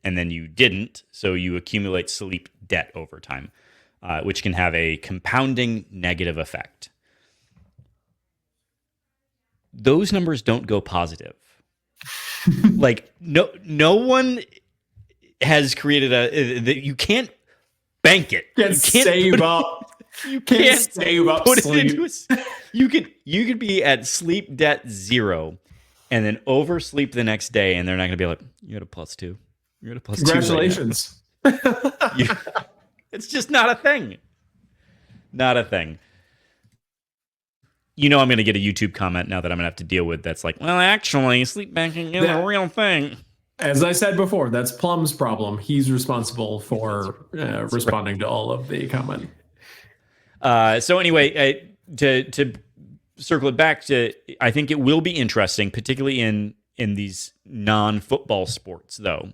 and then you didn't. So you accumulate sleep debt over time, which can have a compounding negative effect. Those numbers don't go positive. Like no one has created that you can't bank it. You can't save up. You can't save up put sleep. it into you could be at sleep debt 0 and then oversleep the next day, and they're not going to be like, you had a +2. You're at a +2. Congratulations. It's just not a thing. Not a thing. You know, I'm going to get a YouTube comment now that I'm going to have to deal with that's like, well, actually, sleep banking is a real thing. As I said before, that's Plum's problem. He's responsible for responding to all of the comment. So anyway, to circle it back to, I think it will be interesting, particularly in these non-football sports, though.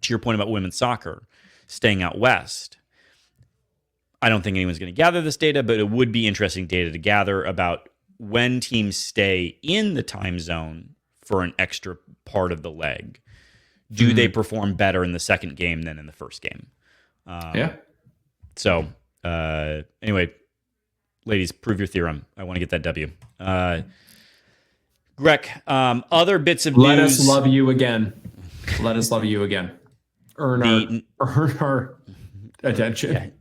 To your point about women's soccer, staying out west, I don't think anyone's going to gather this data, but it would be interesting data to gather about when teams stay in the time zone for an extra part of the leg. Do they perform better in the second game than in the first game? So anyway, ladies, prove your theorem. I want to get that W. Greg, other bits of news. Let us love you again. Let us love you again. Earn our attention.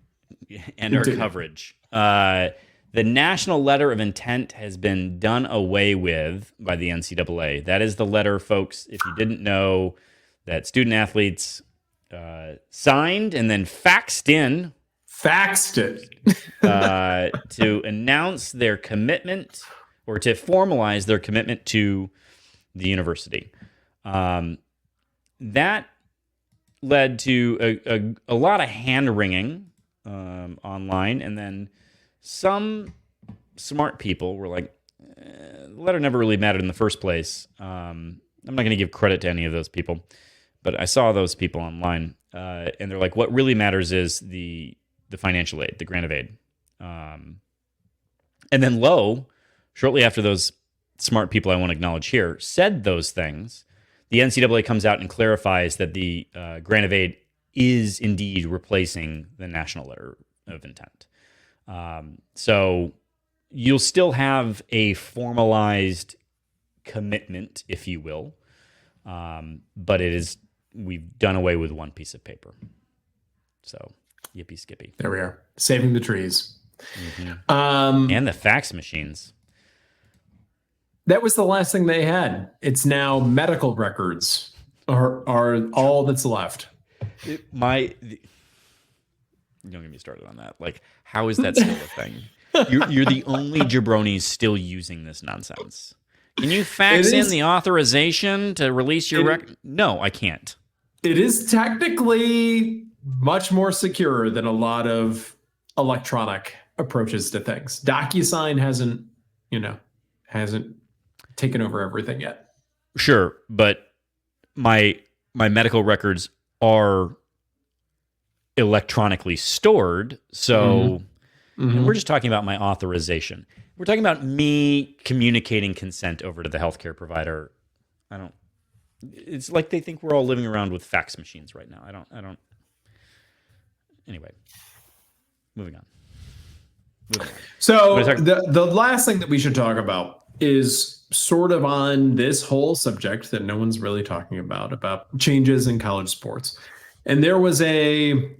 Yeah, and our coverage. The national letter of intent has been done away with by the NCAA. That is the letter, folks, if you didn't know, that student athletes signed and then faxed it to announce their commitment or to formalize their commitment to the university. That led to a lot of hand-wringing online, and then some smart people were like, the letter never really mattered in the first place. I'm not going to give credit to any of those people, but I saw those people online, and they're like, what really matters is the financial aid, the grant of aid. And then shortly after those smart people I want to acknowledge here said those things, the NCAA comes out and clarifies that the grant of aid is indeed replacing the national letter of intent. So you'll still have a formalized commitment, if you will, but we've done away with one piece of paper. So yippee skippy. There we are, saving the trees. And the fax machines. That was the last thing they had. It's now medical records are all that's left. Don't get me started on that. Like, how is that still a thing? You're the only jabronis still using this nonsense. Can you fax in the authorization to release your record? No, I can't. It is technically much more secure than a lot of electronic approaches to things. DocuSign hasn't taken over everything yet. Sure, but my medical records are electronically stored, so and we're just talking about my authorization. We're talking about me communicating consent over to the healthcare provider. It's like they think we're all living around with fax machines right now. I don't. Anyway, moving on. So the last thing that we should talk about is sort of on this whole subject that no one's really talking about changes in college sports. And there was a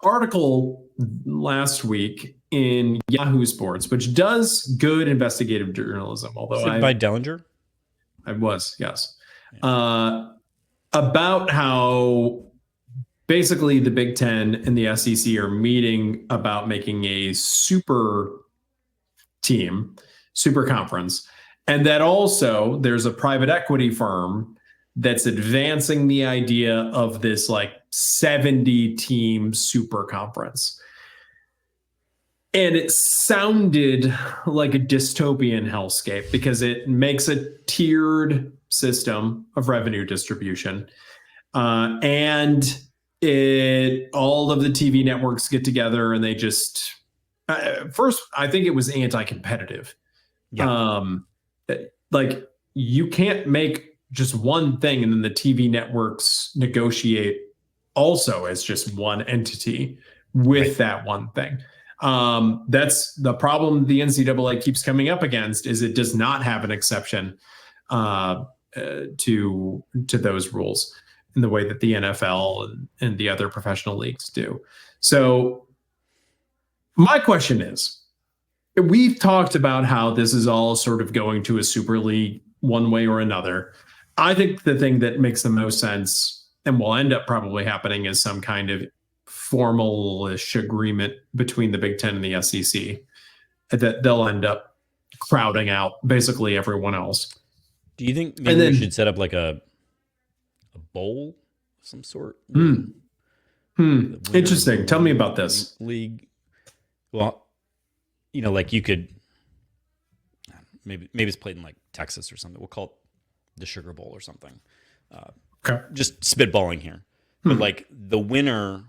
article last week in Yahoo Sports, which does good investigative journalism. Although by Dellinger? I was, yes. Yeah. About how basically the Big Ten and the SEC are meeting about making a super conference. And that also there's a private equity firm that's advancing the idea of this like 70 team super conference. And it sounded like a dystopian hellscape because it makes a tiered system of revenue distribution. And it all of the TV networks get together and they just first I think it was anti-competitive. Yeah. Like you can't make just one thing and then the TV networks negotiate also as just one entity with Right. that one thing. That's the problem the NCAA keeps coming up against is it does not have an exception to those rules in the way that the NFL and the other professional leagues do. So my question is, we've talked about how this is all sort of going to a super league one way or another. I think the thing that makes the most sense and will end up probably happening is some kind of formal-ish agreement between the Big Ten and the SEC that they'll end up crowding out basically everyone else. Do you think maybe we should set up like a bowl of some sort? Interesting. Tell me about this. League. Well, like you could maybe it's played in like Texas or something. We'll call it the Sugar Bowl or something. Okay. Just spitballing here. But like the winner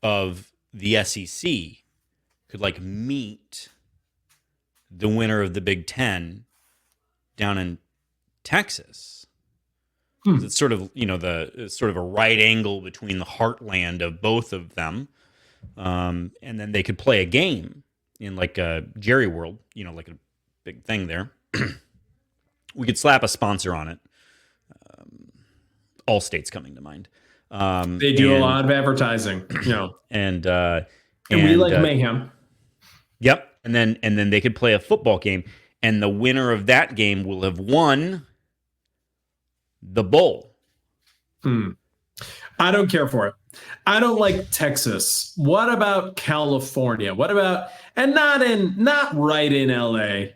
of the SEC could like meet the winner of the Big Ten down in Texas. It's sort of, it's sort of a right angle between the heartland of both of them. And then they could play a game in like a Jerry World, like a big thing there. We could slap a sponsor on it. All states coming to mind. They do a lot of advertising, and we like mayhem. Yep, and then they could play a football game, and the winner of that game will have won the bowl. I don't care for it. I don't like Texas. What about California? What about not right in LA?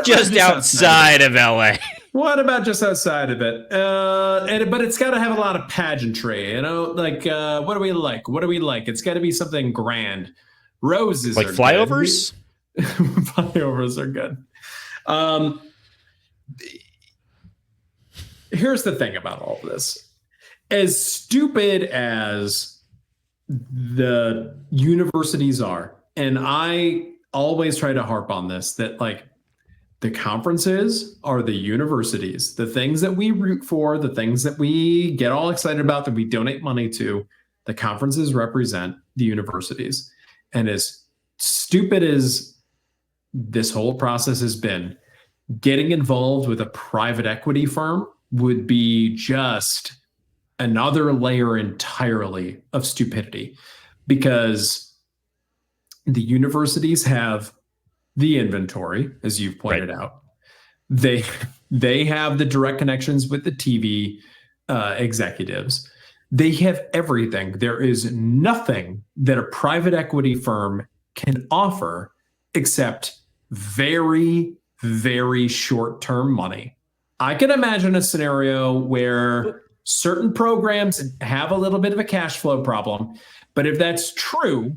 Just outside of LA. What about just outside of it? But it's got to have a lot of pageantry. Like what do we like? What do we like? It's got to be something grand. Roses like are flyovers. Good. Flyovers are good. Here's the thing about all of this. As stupid as the universities are, and I always try to harp on this, that like the conferences are the universities. The things that we root for, the things that we get all excited about, that we donate money to, the conferences represent the universities. And as stupid as this whole process has been, getting involved with a private equity firm would be just another layer entirely of stupidity, because the universities have the inventory, as you've pointed out. They have the direct connections with the TV executives. They have everything. There is nothing that a private equity firm can offer except very, very short-term money. I can imagine a scenario where certain programs have a little bit of a cash flow problem, but if that's true,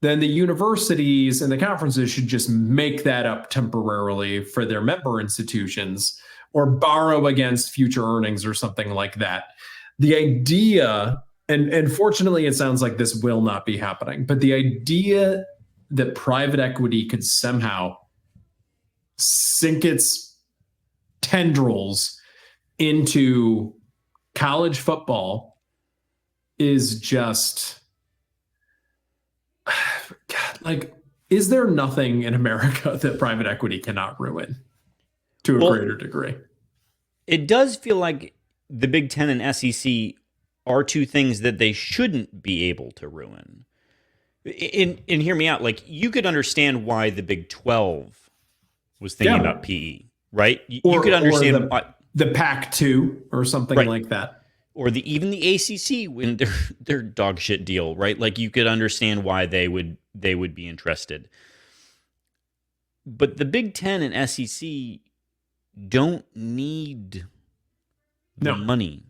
then the universities and the conferences should just make that up temporarily for their member institutions or borrow against future earnings or something like that. The idea, and fortunately it sounds like this will not be happening, but the idea that private equity could somehow sink its tendrils into college football is just... God, like, is there nothing in America that private equity cannot ruin to a greater degree? It does feel like the Big Ten and SEC are two things that they shouldn't be able to ruin. And hear me out. Like, you could understand why the Big 12 was thinking about PE, right? You could understand why the Pac-2 or something like that. Or even the ACC when their dog shit deal, right? Like you could understand why they would be interested. But the Big Ten and SEC don't need the money.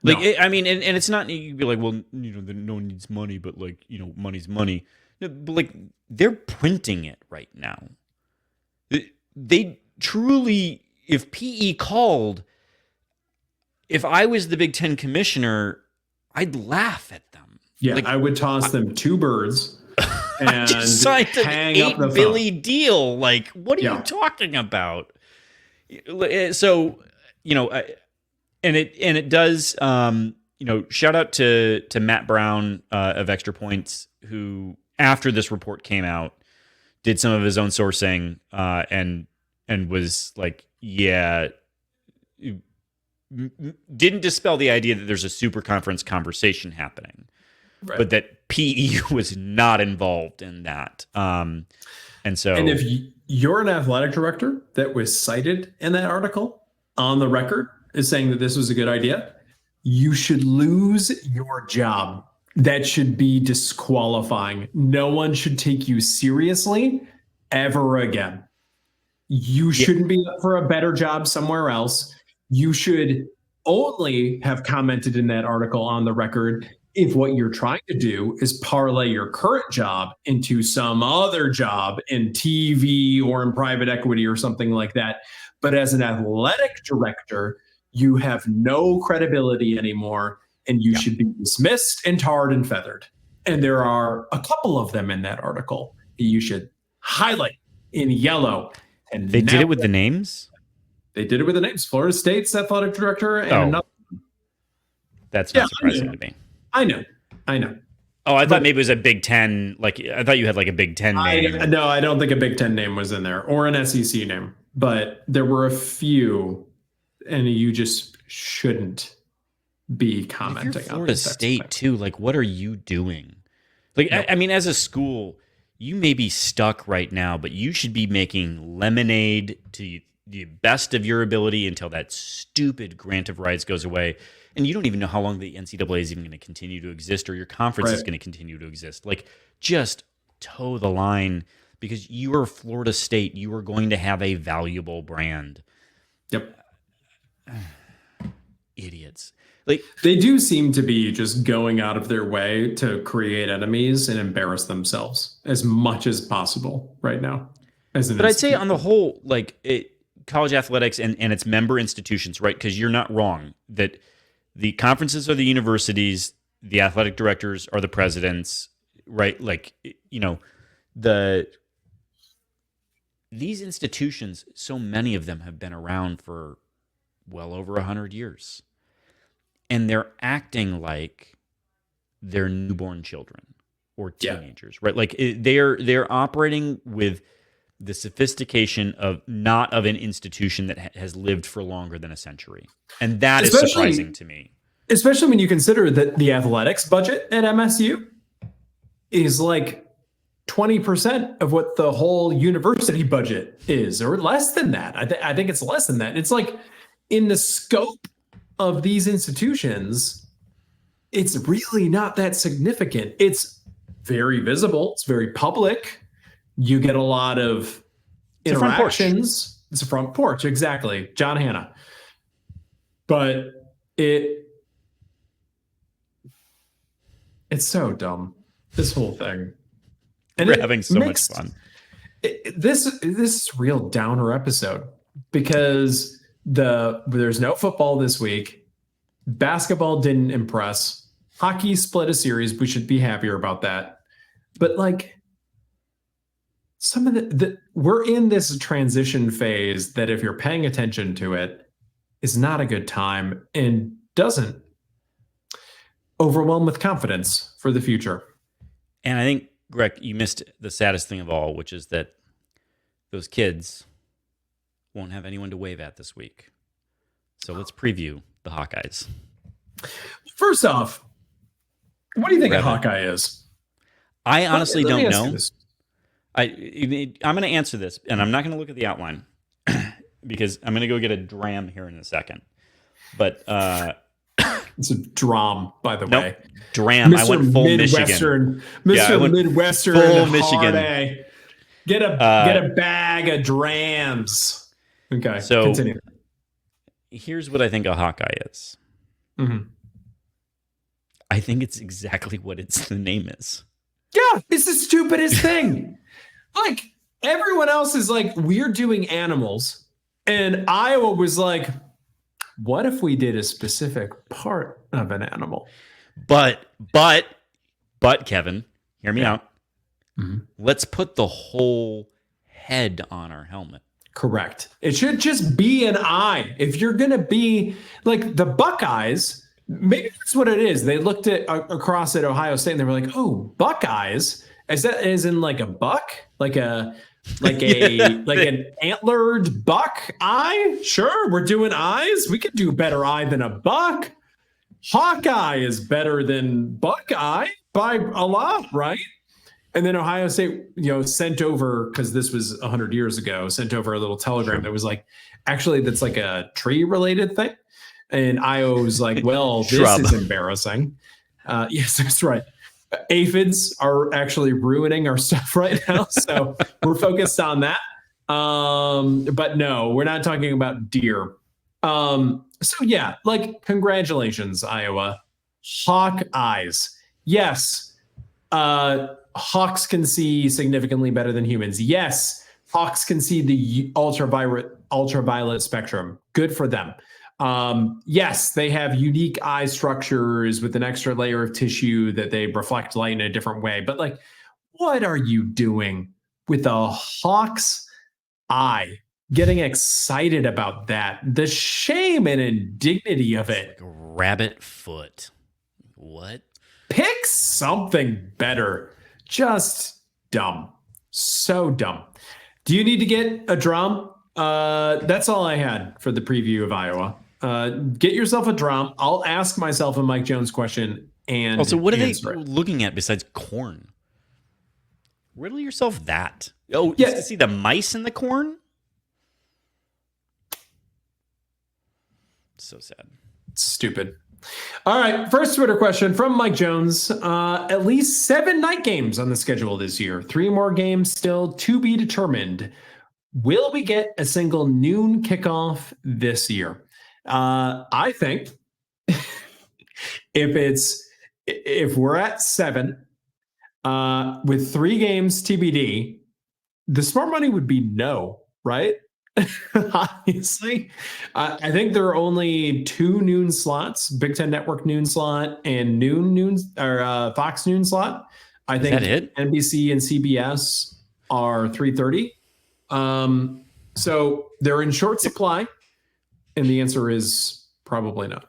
Like I mean, and it's not, you'd be like, well, no one needs money, but like, money's money. No, but like they're printing it right now. They truly, if PE called, if I was the Big Ten commissioner, I'd laugh at them. Yeah, Like, I would toss them 2 birds and just signed an hang up the $8 phone. billion deal. Like, what are you talking about? So, and it does, shout out to Matt Brown of Extra Points, who after this report came out did some of his own sourcing and was like, yeah, didn't dispel the idea that there's a super conference conversation happening, right, but that PE was not involved in that. And if you're an athletic director that was cited in that article on the record is saying that this was a good idea, you should lose your job. That should be disqualifying. No one should take you seriously ever again. You shouldn't be up for a better job somewhere else. You should only have commented in that article on the record if what you're trying to do is parlay your current job into some other job in TV or in private equity or something like that. But as an athletic director, you have no credibility anymore, and you should be dismissed and tarred and feathered. And there are a couple of them in that article that you should highlight in yellow. And they did it with the names? They did it with the names. Florida State's athletic director and another. That's not surprising to me. I know. Oh, I thought maybe it was a Big Ten. Like, I thought you had like a Big Ten name. No, I don't think a Big Ten name was in there or an SEC name. But there were a few, and you just shouldn't be commenting on Florida State too. Like, what are you doing? Like, no. I mean, as a school, you may be stuck right now, but you should be making lemonade to the best of your ability until that stupid grant of rights goes away. And you don't even know how long the NCAA is even going to continue to exist, or your conference is going to continue to exist. Like, just toe the line, because you are Florida State. You are going to have a valuable brand. Yep. Idiots. Like, they do seem to be just going out of their way to create enemies and embarrass themselves as much as possible right now. But I'd say on the whole, like, college athletics and its member institutions, right? Because you're not wrong that the conferences are the universities, the athletic directors are the presidents, right? Like, these institutions, so many of them have been around for well over 100 years. And they're acting like they're newborn children or teenagers, right? Like, they're operating with the sophistication of not of an institution that has lived for longer than a century. And that is surprising to me. Especially when you consider that the athletics budget at MSU is like 20% of what the whole university budget is, or less than that. I think it's less than that. It's like, in the scope of these institutions, it's really not that significant. It's very visible. It's very public. You get a lot of interactions. It's a front porch. Exactly. John Hannah. But it's so dumb, this whole thing. And we're having so much fun. This is a real downer episode, because there's no football this week. Basketball didn't impress. Hockey split a series. We should be happier about that. But like, some of we're in this transition phase that, if you're paying attention to it, is not a good time and doesn't overwhelm with confidence for the future. And I think, Greg, you missed the saddest thing of all, which is that those kids won't have anyone to wave at this week. So let's preview the Hawkeyes. First off, what do you think a Hawkeye is? I honestly don't know. I'm going to answer this, and I'm not going to look at the outline because I'm going to go get a dram here in a second. But it's a dram, by the way. Dram. Mr. I went full Midwestern, Michigan. Mr. Midwestern, full Michigan. Get a bag of drams. Okay, so continue. Here's what I think a Hawkeye is. Mm-hmm. I think it's exactly what the name is. Yeah, it's the stupidest thing. Like, everyone else is like, we're doing animals. And Iowa was like, What if we did a specific part of an animal? But Kevin, hear me out. Mm-hmm. Let's put the whole head on our helmet. Correct. It should just be an eye. If you're going to be like the Buckeyes, maybe that's what it is. They looked at across at Ohio State and they were like, "Oh, Buckeyes." Is that as in like a buck? Like an antlered buck eye? Sure, we're doing eyes. We could do a better eye than a buck. Hawkeye is better than Buckeye by a lot, right? And then Ohio State, sent over, because this was 100 years ago, sent over a little telegram that was like, actually, that's like a tree-related thing. And Iowa was like, well, this is embarrassing. Yes, that's right. Aphids are actually ruining our stuff right now. So we're focused on that. But no, we're not talking about deer. So yeah, like, congratulations, Iowa. Hawk eyes. Yes. Hawks can see significantly better than humans. Yes, hawks can see the ultraviolet spectrum. Good for them. Yes, they have unique eye structures with an extra layer of tissue that they reflect light in a different way. But like, what are you doing with a hawk's eye? Getting excited about that. The shame and indignity of it. Like a rabbit foot. What? Pick something better. Just dumb. So dumb. Do you need to get a drum? That's all I had for the preview of Iowa. Get yourself a drum. I'll ask myself a Mike Jones question and also, what are they looking at besides corn? Riddle yourself that. Oh, yeah. To see the mice in the corn? So sad. Stupid. All right, first Twitter question from Mike Jones. At least 7 night games on the schedule this year. 3 more games still to be determined. Will we get a single noon kickoff this year? I think if we're at 7 with 3 games TBD, the smart money would be no, right? Obviously, I think there are only 2 noon slots: Big Ten Network noon slot and Fox noon slot. I think NBC and CBS are 3:30. So they're in short supply, and the answer is probably not.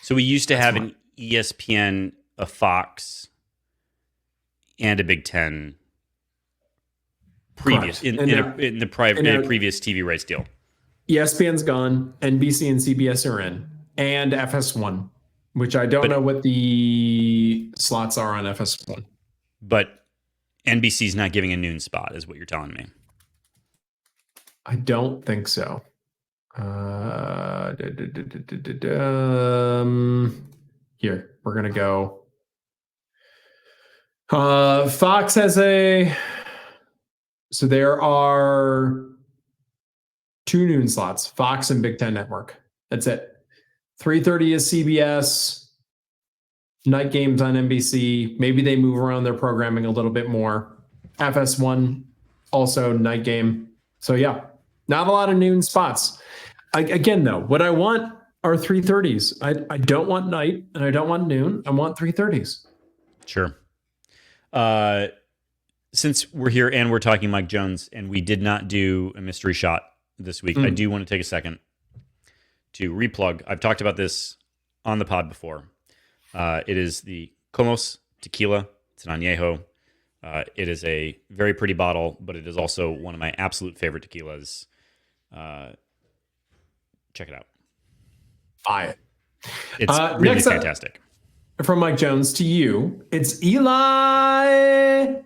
So we used to have an ESPN, a Fox, and a Big Ten. Previous in a previous TV rights deal. ESPN's gone, NBC and CBS are in, and FS1, which I don't know what the slots are on FS1. But NBC's not giving a noon spot, is what you're telling me. I don't think so. Here, we're gonna go. Fox has So there are 2 noon slots, Fox and Big Ten Network. That's it. 3:30 is CBS, night games on NBC. Maybe they move around their programming a little bit more. FS1, also night game. So yeah, not a lot of noon spots. Again, though, what I want are 3:30s. I don't want night and I don't want noon. I want 3:30s. Sure. Since we're here and we're talking Mike Jones and we did not do a mystery shot this week, I do want to take a second to replug. I've talked about this on the pod before. It is the Comos tequila. It's an añejo. It is a very pretty bottle, but it is also one of my absolute favorite tequilas. Check it out. Buy it. It's really fantastic. From Mike Jones to you, it's Elijah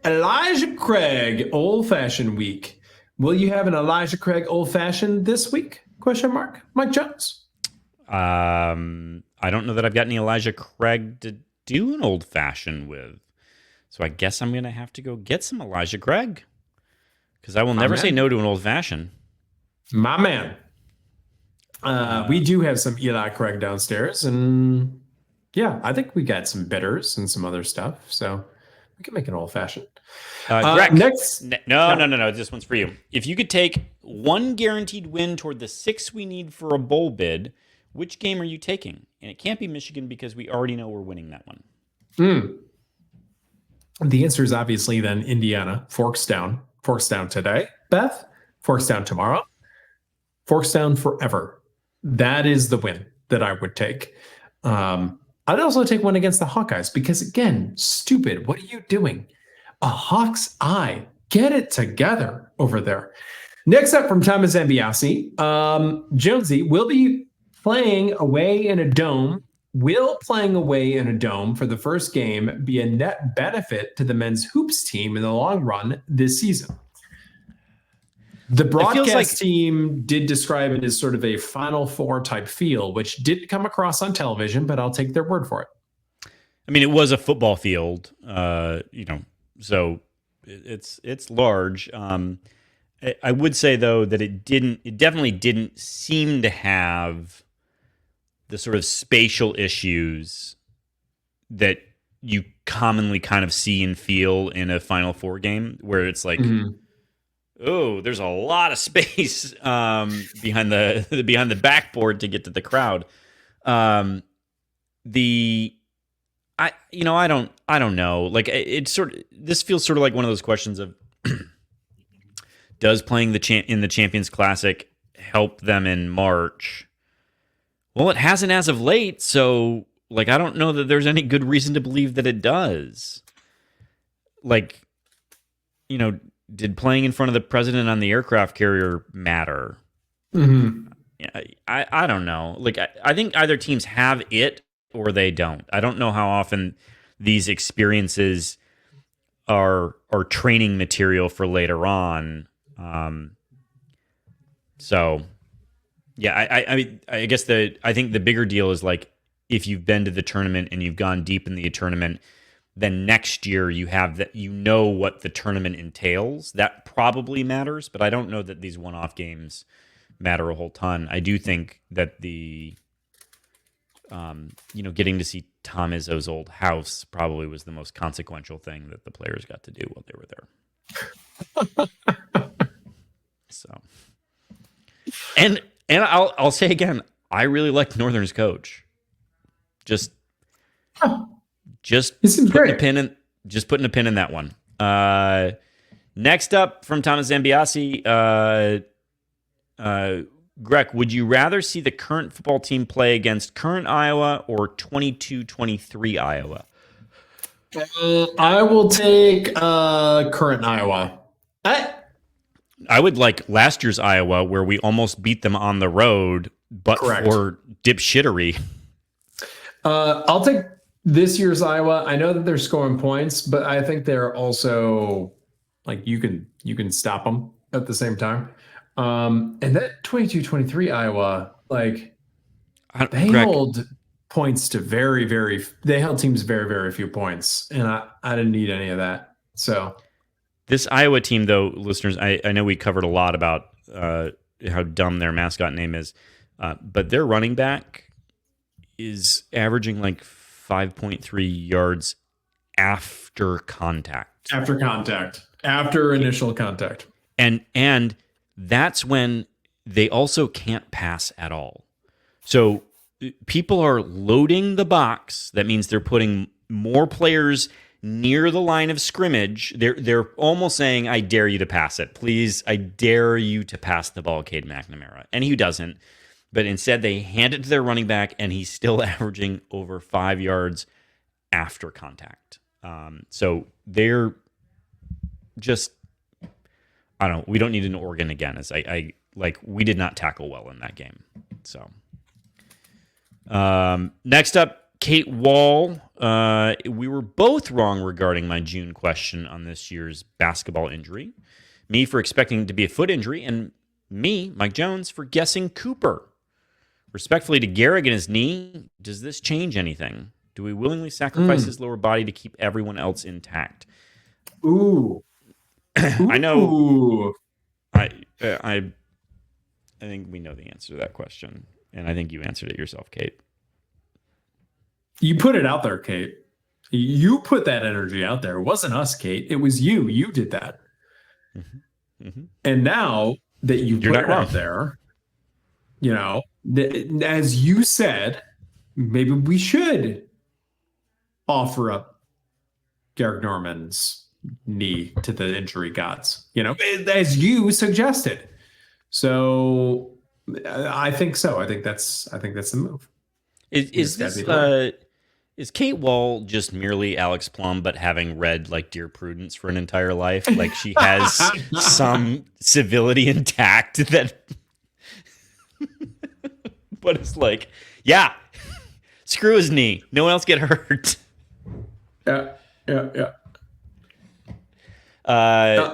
Craig Old Fashioned Week. Will you have an Elijah Craig Old Fashioned this week? Question mark. Mike Jones. I don't know that I've got any Elijah Craig to do an old fashioned with, so I guess I'm gonna have to go get some Elijah Craig because I will never say no to an old fashioned. My man. We do have some Eli Craig downstairs, and yeah, I think we got some bitters and some other stuff, so we can make an old fashioned. Greg, next, no. This one's for you. If you could take one guaranteed win toward the 6 we need for a bowl bid, Which game are you taking? And it can't be Michigan because we already know we're winning that one. The answer is obviously then Indiana. Forks down. Forks down today, Beth. Forks down tomorrow. Forks down forever. That is the win that I would take. I'd also take one against the Hawkeyes because, again, stupid. What are you doing? A Hawk's eye. Get it together over there. Next up from Thomas Mbiasi, Jonesy will be playing away in a dome. Will playing away in a dome for the first game be a net benefit to the men's hoops team in the long run this season? The broadcast team did describe it as sort of a Final Four type feel, which didn't come across on television, but I'll take their word for it. I mean, it was a football field, so it's large. I would say though that it definitely didn't seem to have the sort of spatial issues that you commonly kind of see and feel in a Final Four game, where it's like, oh, there's a lot of space behind the backboard to get to the crowd. I don't know. Like this feels sort of like one of those questions of does playing in the Champions Classic help them in March? Well, it hasn't as of late, so like I don't know that there's any good reason to believe that it does. Like, did playing in front of the president on the aircraft carrier matter? Yeah, I don't know. Like I think either teams have it or they don't. I don't know how often these experiences are training material for later on. So yeah, I guess I think the bigger deal is like if you've been to the tournament and you've gone deep in the tournament, then next year you have that, what the tournament entails. That probably matters, but I don't know that these one-off games matter a whole ton. I do think that the getting to see Tom Izzo's old house probably was the most consequential thing that the players got to do while they were there. So, and I'll say again, I really like Northern's coach. Just putting a pin in that one. Next up from Thomas Zambiasi, Greg, would you rather see the current football team play against current Iowa or 22-23 Iowa? I will take current Iowa. I would like last year's Iowa, where we almost beat them on the road, but for dipshittery. I'll take this year's Iowa. I know that they're scoring points, but I think they're also like you can stop them at the same time. And that 22-23 Iowa, like they held points to they held teams very, very few points, and I didn't need any of that. So this Iowa team, though, listeners, I know we covered a lot about how dumb their mascot name is, but their running back is averaging like 5.3 yards after contact. After initial contact. And that's when they also can't pass at all. So people are loading the box. That means they're putting more players near the line of scrimmage. They're almost saying, I dare you to pass it. Please, I dare you to pass the ball, Cade McNamara. And he doesn't. But instead, they hand it to their running back, and he's still averaging over 5 yards after contact. So they're just, I don't know. We don't need an Oregon again. As we did not tackle well in that game. So next up, Kate Wall. We were both wrong regarding my June question on this year's basketball injury. Me for expecting it to be a foot injury, and me, Mike Jones, for guessing Cooper. Respectfully to Garrick and his knee, does this change anything? Do we willingly sacrifice his lower body to keep everyone else intact? Ooh. I know. I think we know the answer to that question, and I think you answered it yourself, Kate. You put it out there, Kate. You put that energy out there. It wasn't us, Kate. It was you. You did that. Mm-hmm. Mm-hmm. And now that you put it out there, as you said, maybe we should offer up Garrick Norman's knee to the injury gods, as you suggested. So I think so. I think that's the move. Is Kate Wall just merely Alex Plum, but having read like Dear Prudence for an entire life? Like she has some civility intact that, but it's like, yeah, screw his knee. No one else get hurt. Yeah.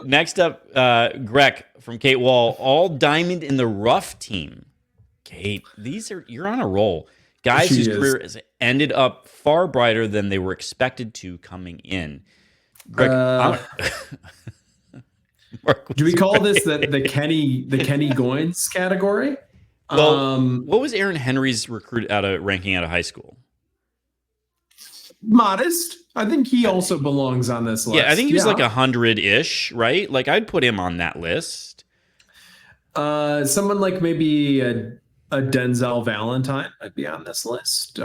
Next up, Greg from Kate Wall, all diamond in the rough team. Kate, you're on a roll. Guys whose career has ended up far brighter than they were expected to coming in. Greg, do we call this the Kenny Goins category? Well, what was Aaron Henry's ranking out of high school? Modest. I think he also belongs on this list. Yeah, I think he was like 100-ish, right? Like I'd put him on that list. Someone like maybe a Denzel Valentine might be on this list.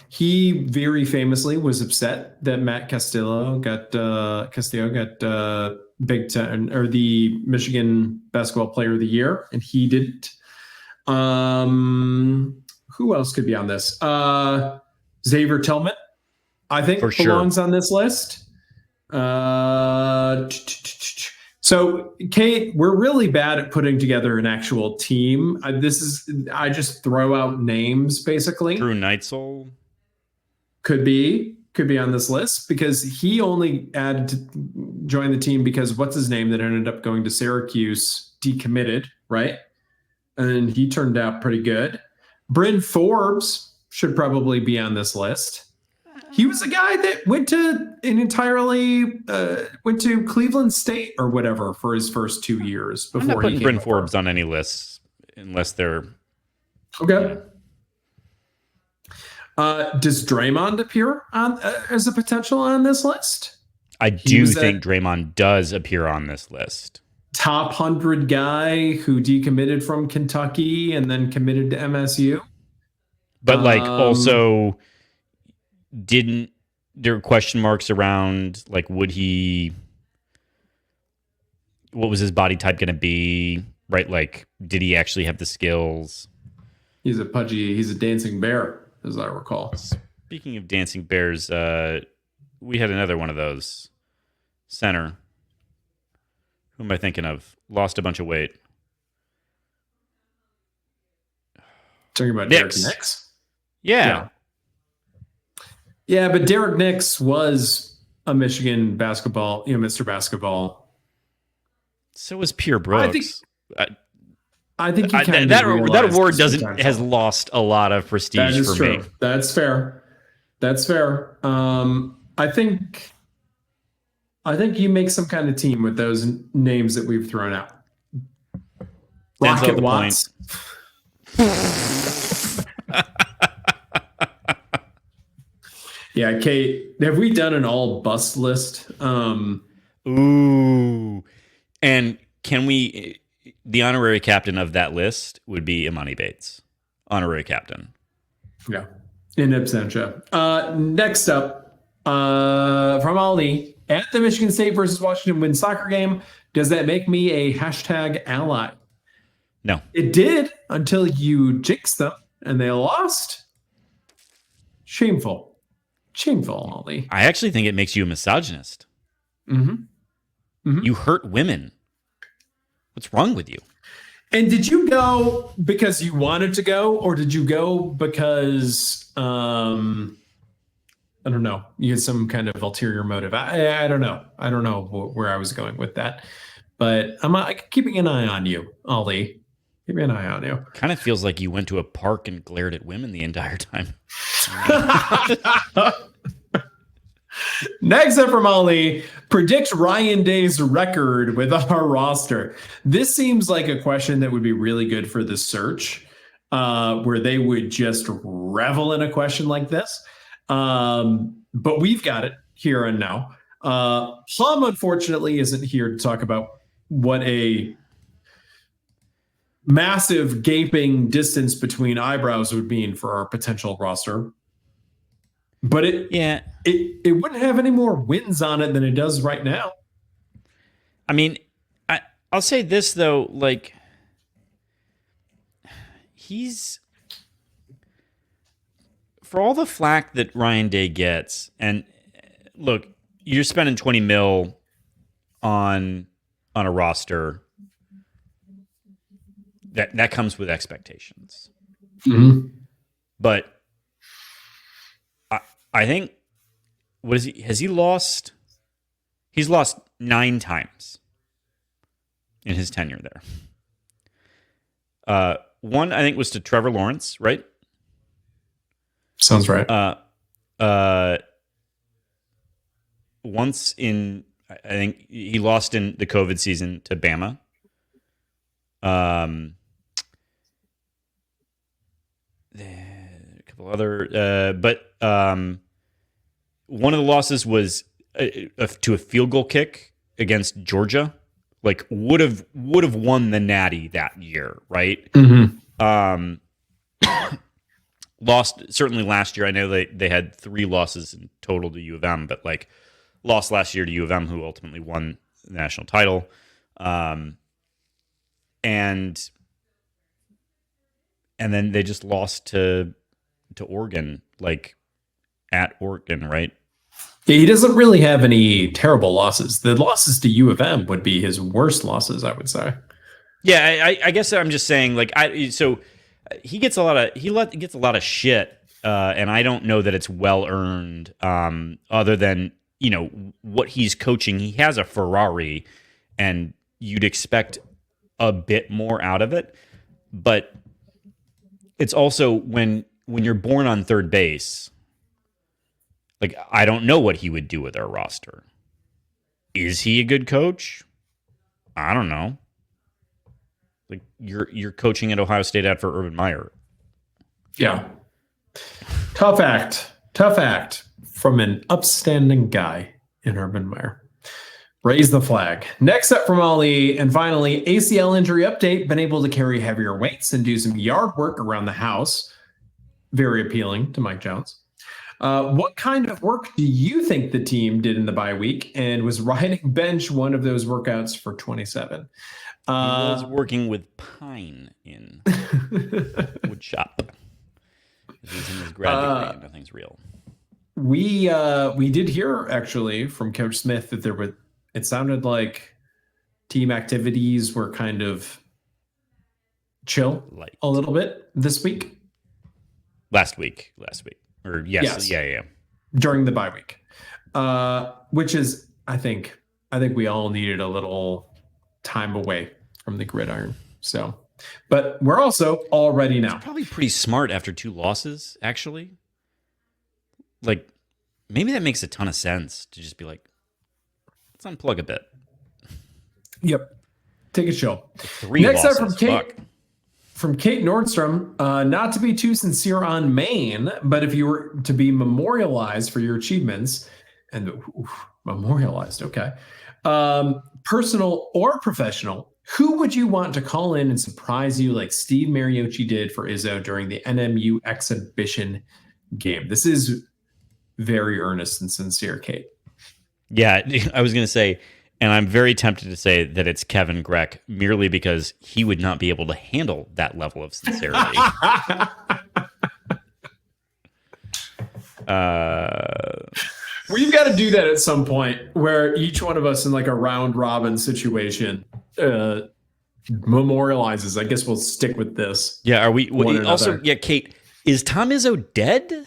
He very famously was upset that Matt Castillo got Big Ten or the Michigan Basketball Player of the Year, and he didn't. Who else could be on this? Xavier Tillman, I think, belongs on this list. So, Kate, we're really bad at putting together an actual team. I just throw out names, basically. Drew Neitzel could be on this list because he only had to join the team because what's his name that ended up going to Syracuse decommitted, right? And he turned out pretty good. Bryn Forbes should probably be on this list. He was a guy that went to Cleveland State or whatever for his first 2 years before I'm not putting he Bryn Forbes on any lists unless they're okay. Does Draymond appear on as a potential on this list? I do think Draymond does appear on this list. Top 100 guy who decommitted from Kentucky and then committed to MSU. But also there were question marks around like what was his body type going to be, right? Like, did he actually have the skills? He's a dancing bear, as I recall. Speaking of dancing bears, we had another one of those. Center. Who am I thinking of? Lost a bunch of weight. Talking about Derek Nix? Yeah. Yeah, but Derek Nix was a Michigan basketball, Mr. Basketball. So was Pierre Brooks. I think that award has lost a lot of prestige for me. That's fair. I think you make some kind of team with those names that we've thrown out. Rocket Watts. Yeah, Kate, have we done an all bust list? Ooh. And can we, the honorary captain of that list would be Imani Bates. Honorary captain. Yeah. In absentia. Next up, from Ali, at the Michigan State versus Washington Wind soccer game, does that make me a #ally? No. It did until you jinxed them and they lost. Shameful, Ali. I actually think it makes you a misogynist. You hurt women. What's wrong with you? And did you go because you wanted to go, or did you go because I don't know, you had some kind of ulterior motive? I don't know. I don't know where I was going with that, but I'm keeping an eye on you, Ali. Keeping an eye on you. Kind of feels like you went to a park and glared at women the entire time. Next up from Ali, predict Ryan Day's record with our roster. This seems like a question that would be really good for the search, where they would just revel in a question like this. But we've got it here and now. Plum, unfortunately, isn't here to talk about what a massive gaping distance between eyebrows would mean for our potential roster. But it wouldn't have any more wins on it than it does right now. I mean, I'll say this though, like he's for all the flack that Ryan Day gets, and look, you're spending $20 million on a roster that comes with expectations. Mm-hmm. But I think has he lost? He's lost 9 times in his tenure there. One I think was to Trevor Lawrence, right? Sounds right. Once I think he lost in the COVID season to Bama. A couple other, but one of the losses was to a field goal kick against Georgia. Like would have won the Natty that year, right? Mm-hmm. Lost certainly last year. I know they had 3 losses in total to U of M, but like lost last year to U of M, who ultimately won the national title. And then they just lost to Oregon, like at Oregon, right? Yeah, he doesn't really have any terrible losses. The losses to U of M would be his worst losses, I would say. Yeah, I guess I'm just saying, like, he gets a lot of shit, and I don't know that it's well earned. Other than what he's coaching, he has a Ferrari, and you'd expect a bit more out of it. But it's also when you're born on third base, like I don't know what he would do with our roster. Is he a good coach? I don't know. Like you're coaching at Ohio State after Urban Meyer. Yeah. Tough act from an upstanding guy in Urban Meyer. Raise the flag. Next up from Ali, and finally, ACL injury update. Been able to carry heavier weights and do some yard work around the house. Very appealing to Mike Jones. What kind of work do you think the team did in the bye week, and was riding bench one of those workouts for 27? He was working with pine in wood shop. This is in his grad degree. Nothing's real. We did hear actually from Coach Smith that it sounded like team activities were kind of chill a little bit this week. Last week. Or yes. Yeah. During the bye week. Which is, I think we all needed a little time away from the gridiron. So, but we're also all ready now. It's probably pretty smart after 2 losses, actually. Like, maybe that makes a ton of sense to just be like, let's unplug a bit. Yep. Take a chill. 3 Next losses. Up from Kate Nordstrom, not to be too sincere on Maine, but if you were to be memorialized for your achievements, and memorialized, okay, personal or professional, who would you want to call in and surprise you like Steve Mariucci did for Izzo during the NMU exhibition game? This is very earnest and sincere, Kate. Yeah, I was going to say, and I'm very tempted to say that it's Kevin Greck merely because he would not be able to handle that level of sincerity. We've got to do that at some point where each one of us in like a round robin situation memorializes. I guess we'll stick with this. Yeah, are we also, yeah, Kate, is Tom Izzo dead?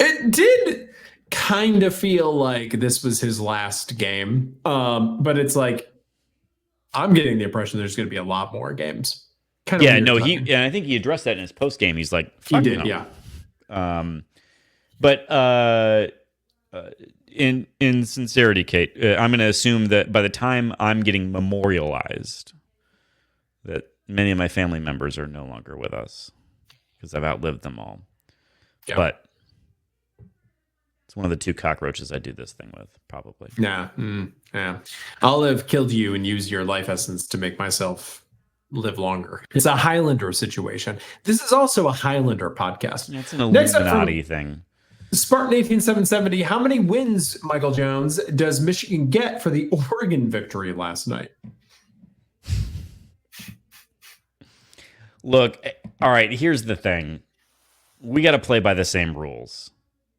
It did kind of feel like this was his last game. But it's like, I'm getting the impression there's going to be a lot more games. I think he addressed that in his post game. He's like, he did, no. Yeah. But in sincerity, Kate, I'm going to assume that by the time I'm getting memorialized, that many of my family members are no longer with us because I've outlived them all. Yeah. But It's one of the two cockroaches I do this thing with, probably. Yeah. Yeah. I'll have killed you and used your life essence to make myself live longer. It's a Highlander situation. This is also a Highlander podcast. It's an Next up Illuminati from thing. Spartan 18770. How many wins, Michael Jones, does Michigan get for the Oregon victory last night? Look, all right, here's the thing. We got to play by the same rules.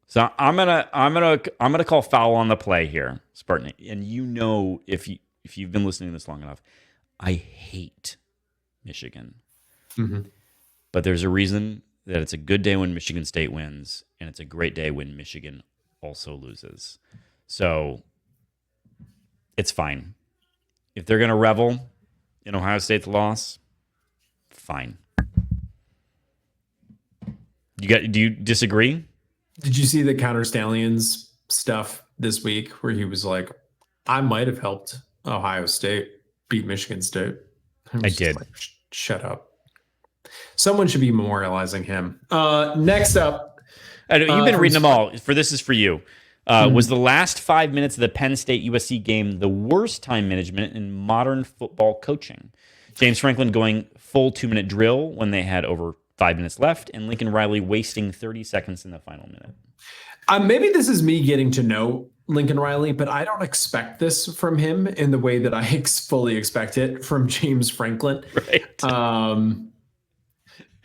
So I'm gonna call foul on the play here, Spartan. And if you've been listening to this long enough, I hate Michigan. Mm-hmm. But there's a reason that it's a good day when Michigan State wins, and it's a great day when Michigan also loses. So it's fine. If they're gonna revel in Ohio State's loss, fine. Do you disagree? Did you see the Counter Stallions stuff this week where he was like, I might have helped Ohio State beat Michigan State? I did. Like, shut up. Someone should be memorializing him. Next up. I know, you've been reading them all. This is for you. Was the last 5 minutes of the Penn State USC game the worst time management in modern football coaching? James Franklin going full 2-minute drill when they had over 5 minutes left, and Lincoln Riley wasting 30 seconds in the final minute. Maybe this is me getting to know Lincoln Riley, but I don't expect this from him in the way that I fully expect it from James Franklin.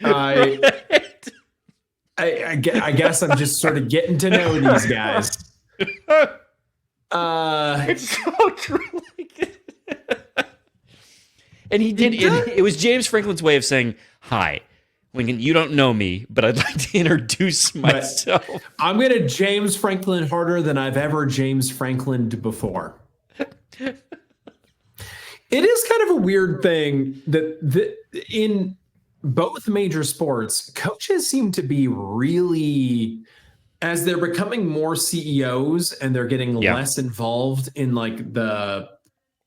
Right. I guess I'm just sort of getting to know these guys. It's so true. And he did. It was James Franklin's way of saying, "Hi, Lincoln, you don't know me, but I'd like to introduce myself." I'm going to James Franklin harder than I've ever James Franklined before. It is kind of a weird thing that in both major sports, coaches seem to be really, as they're becoming more CEOs and they're getting less involved in like the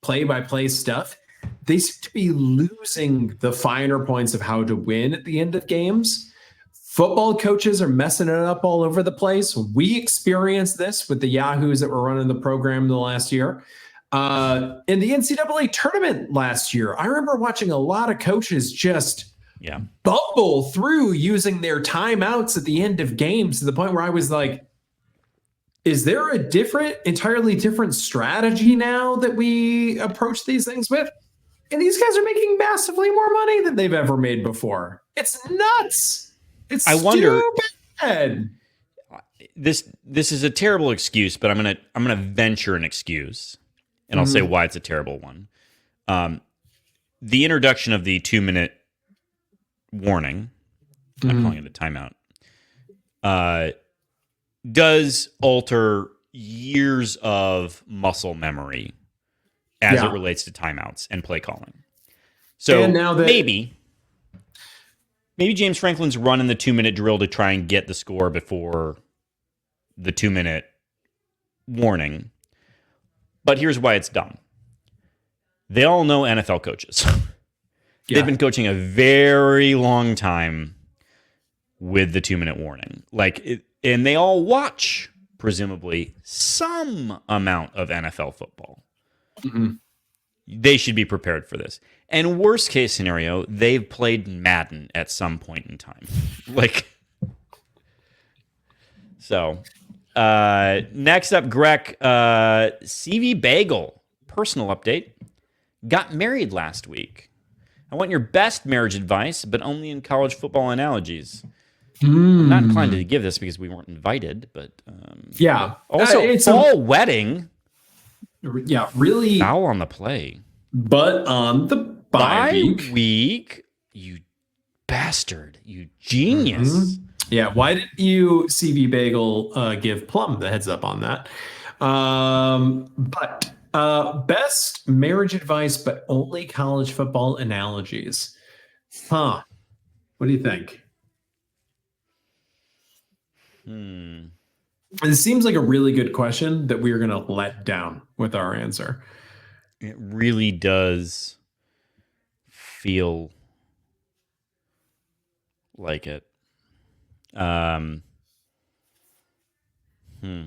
play-by-play stuff, they seem to be losing the finer points of how to win at the end of games. Football coaches are messing it up all over the place. We experienced this with the Yahoos that were running the program the last year. In the NCAA tournament last year, I remember watching a lot of coaches just bumble through using their timeouts at the end of games to the point where I was like, is there a entirely different strategy now that we approach these things with? And these guys are making massively more money than they've ever made before. It's nuts. It's stupid. This is a terrible excuse, but I'm gonna venture an excuse, and I'll say why it's a terrible one. The introduction of the 2-minute warning, I'm not calling it a timeout, does alter years of muscle memory as it relates to timeouts and play calling. So now maybe James Franklin's running the 2-minute drill to try and get the score before the 2-minute warning. But here's why it's dumb. They all know NFL coaches. They've been coaching a very long time with the 2-minute warning. And they all watch, presumably, some amount of NFL football. Mm-hmm. They should be prepared for this. And worst case scenario, they've played Madden at some point in time. Next up, Greg, CV Bagel, personal update. Got married last week. I want your best marriage advice, but only in college football analogies. I'm not inclined to give this because we weren't invited, but also, it's fall wedding. Yeah, really. Foul on the play. But on the bye week, you bastard, you genius. Mm-hmm. Yeah, why didn't you, CV Bagel, give Plum the heads up on that? But best marriage advice, but only college football analogies. What do you think? It seems like a really good question that we are going to let down with our answer. It really does feel like it. Hmm.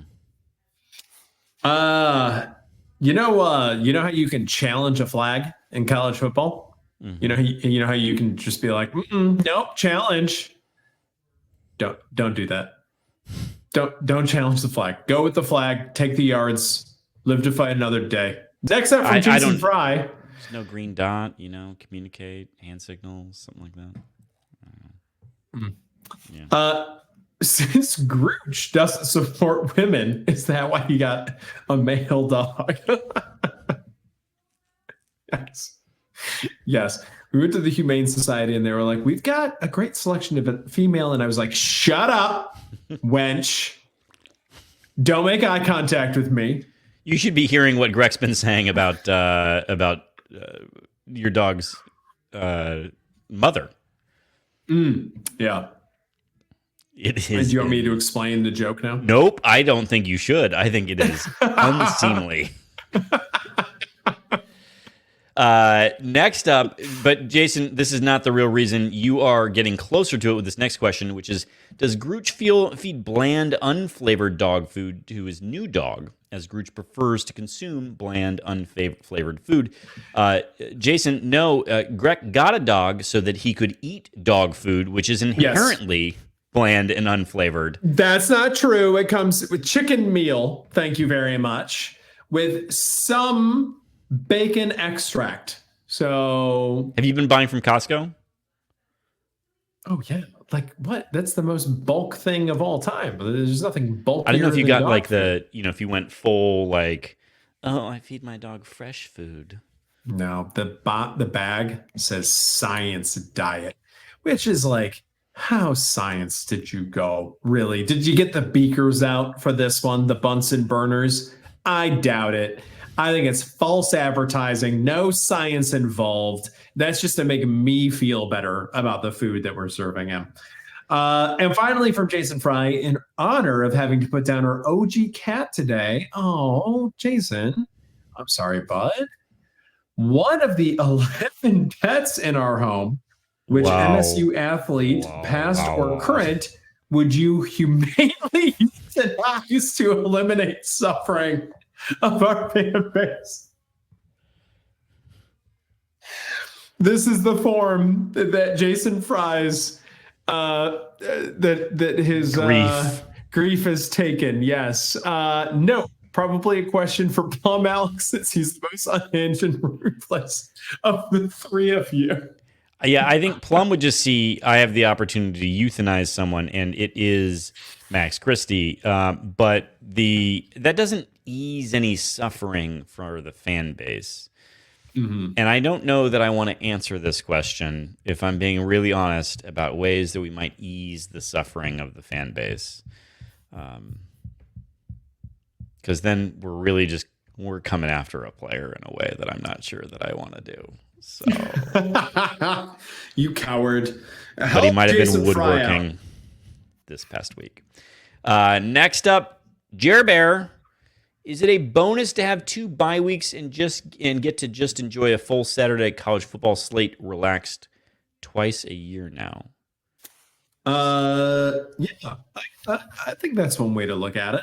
You know how you can challenge a flag in college football? Mhm. You know how you can just be like, nope, challenge. Don't do that. Don't challenge the flag. Go with the flag. Take the yards. Live to fight another day. Next up from I Jason don't. Fry. There's no green dot. Communicate, hand signals, something like that. Yeah. Since Grooch doesn't support women, is that why he got a male dog? Yes. Yes. We went to the Humane Society and they were like, we've got a great selection of a female. And I was like, shut up, wench. Don't make eye contact with me. You should be hearing what Greg's been saying about your dog's mother. Yeah. It And is. do you want me to explain the joke now? Nope, I don't think you should. I think it is unseemly. Next up, but Jason, this is not the real reason. You are getting closer to it with this next question, which is, does Grooch feed bland, unflavored dog food to his new dog, as Grooch prefers to consume bland, unflavored food? Jason, no, Greg got a dog so that he could eat dog food, which is inherently bland and unflavored. That's not true. It comes with chicken meal, thank you very much, with some bacon extract. So, have you been buying from Costco? Oh yeah, like what? That's the most bulk thing of all time. There's nothing bulkier. I don't know if you got like food. if you went full like, oh, I feed my dog fresh food. No, the bag says science diet, which is like, how science did you go? Really? Did you get the beakers out for this one? The Bunsen burners? I doubt it. I think it's false advertising, no science involved. That's just to make me feel better about the food that we're serving him. And finally, from Jason Fry, in honor of having to put down our OG cat today. Oh, Jason, I'm sorry, bud. One of the 11 pets in our home, which MSU athlete, past or current, would you humanely euthanize to eliminate suffering of our fan base? This is the form that Jason Fry's that his grief has taken. Yes. No, probably a question for Plum Alex, since he's the most unhinged and ruthless of the three of you. Yeah, I think Plum would just see I have the opportunity to euthanize someone, and it is Max Christie. But that doesn't ease any suffering for the fan base. Mm-hmm. And I don't know that I want to answer this question, if I'm being really honest, about ways that we might ease the suffering of the fan base. Because then we're coming after a player in a way that I'm not sure that I want to do. So, you coward! But he might have been woodworking this past week. Next up, Jer Bear. Is it a bonus to have 2 bye weeks and get to just enjoy a full Saturday college football slate relaxed twice a year now? Yeah, I think that's one way to look at it.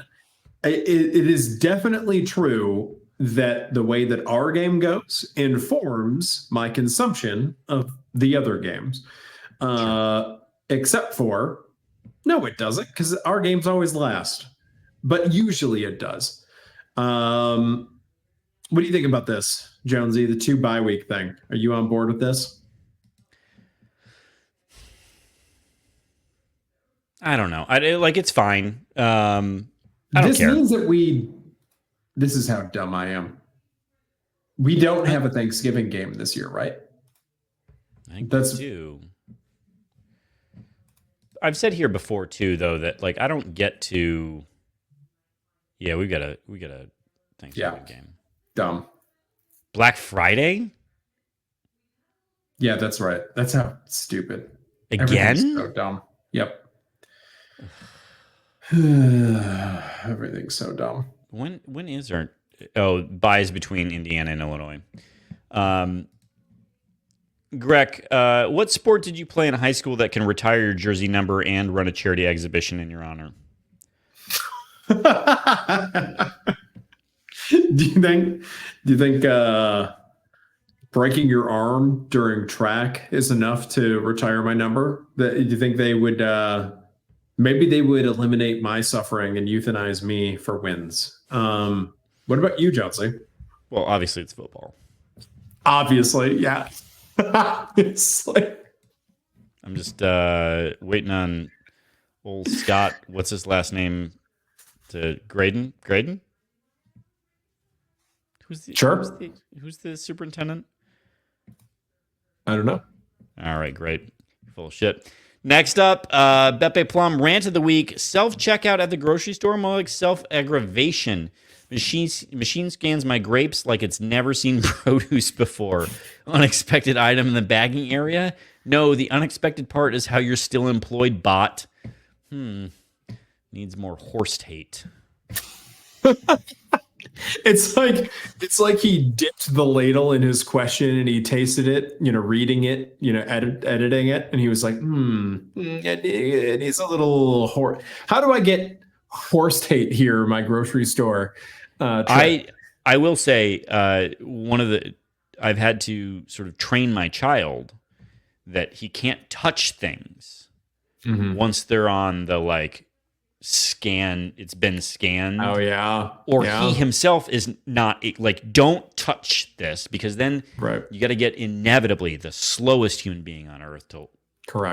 It is definitely true that the way that our game goes informs my consumption of the other games. Sure. Except for, no, it doesn't, because our games always last. But usually it does. What do you think about this, Jonesy, the 2 bye week thing? Are you on board with this? I don't know. It's fine. I don't care. This means that this is how dumb I am. We don't have a Thanksgiving game this year, right? I think that's too. I've said here before too, though, that I don't get to. Yeah, we got a Thanksgiving game. Dumb. Black Friday? Yeah, that's right. That's how stupid. Again? Everything's so dumb. Yep. Everything's so dumb. When is our buys between Indiana and Illinois? Greg, what sport did you play in high school that can retire your jersey number and run a charity exhibition in your honor? Do you think breaking your arm during track is enough to retire my number? Do you think they would maybe they would eliminate my suffering and euthanize me for wins? What about you, Chelsea? Well, obviously it's football. Obviously, yeah. Obviously. I'm just waiting on old Scott. What's his last name? To Graydon? Graydon? Sure. Who's the superintendent? I don't know. All right, great. Full of shit. Next up, Beppe Plum, rant of the week. Self-checkout at the grocery store, more like self-aggravation. Machine scans my grapes like it's never seen produce before. Unexpected item in the bagging area? No, the unexpected part is how you're still employed, bot. Needs more horse hate. It's like he dipped the ladle in his question and he tasted it, reading it, editing it, and he was like, it needs a little horse. How do I get horse hate here in my grocery store? I will say I've had to sort of train my child that he can't touch things once they're on the scan, it's been scanned. Oh yeah. Or he himself is not don't touch this, because then you got to get inevitably the slowest human being on earth to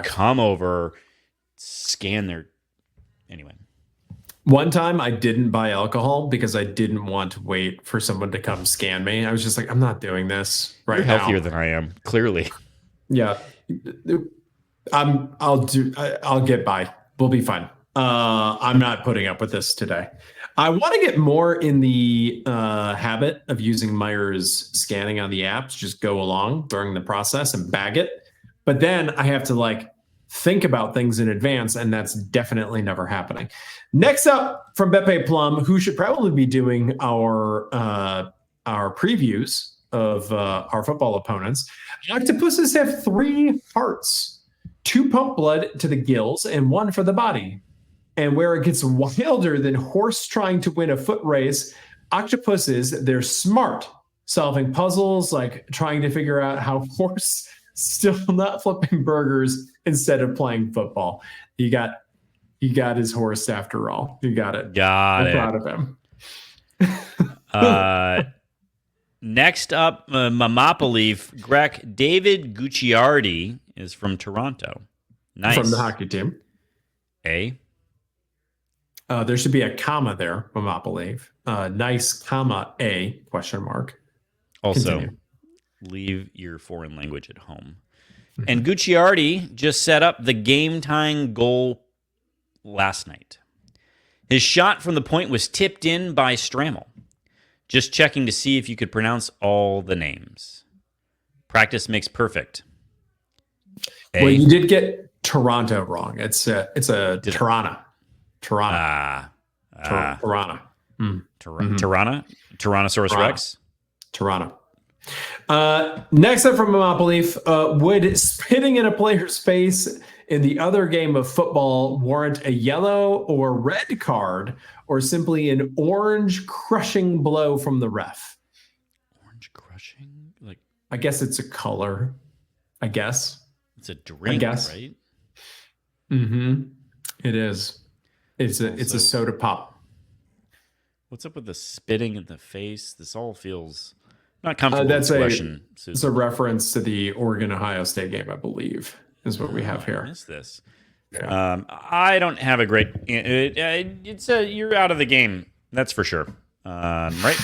come over, scan their anyway. One time I didn't buy alcohol because I didn't want to wait for someone to come scan me. I was just like, I'm not doing this right You're now. healthier than I am, clearly. Yeah. I'll get by. We'll be fine. I'm not putting up with this today. I want to get more in the habit of using Myers scanning on the apps, just go along during the process and bag it. But then I have to think about things in advance, and that's definitely never happening. Next up from Beppe Plum, who should probably be doing our previews of our football opponents. Octopuses have 3 hearts, 2 pump blood to the gills and 1 for the body. And where it gets wilder than horse trying to win a foot race, octopuses, they're smart, solving puzzles, trying to figure out how horse still not flipping burgers instead of playing football. You got his horse after all. You got it. I'm proud of him. Next up, Mamapaleaf, Greg David Gucciardi is from Toronto. Nice. From the hockey team. There should be a comma there, Mamapaleaf. Nice, comma, A, question mark. Also, Continue. Leave your foreign language at home. And Gucciardi just set up the game-tying goal last night. His shot from the point was tipped in by Strammel. Just checking to see if you could pronounce all the names. Practice makes perfect. Well, you did get Toronto wrong. It's Tirana. Tirana. Tirana. Tirana? Tyrannosaurus Rex? Tirana. Next up from Mamapaleaf, would spitting in a player's face in the other game of football warrant a yellow or red card, or simply an orange crushing blow from the ref? Orange crushing? I guess it's a color. I guess. It's a drink, right? Mm-hmm. It is. It's a soda pop. What's up with the spitting in the face? This all feels not comfortable. It's a reference to the Oregon-Ohio State game, I believe, is what we have here. I missed this. Yeah. I don't have a great. You're out of the game. That's for sure. Right.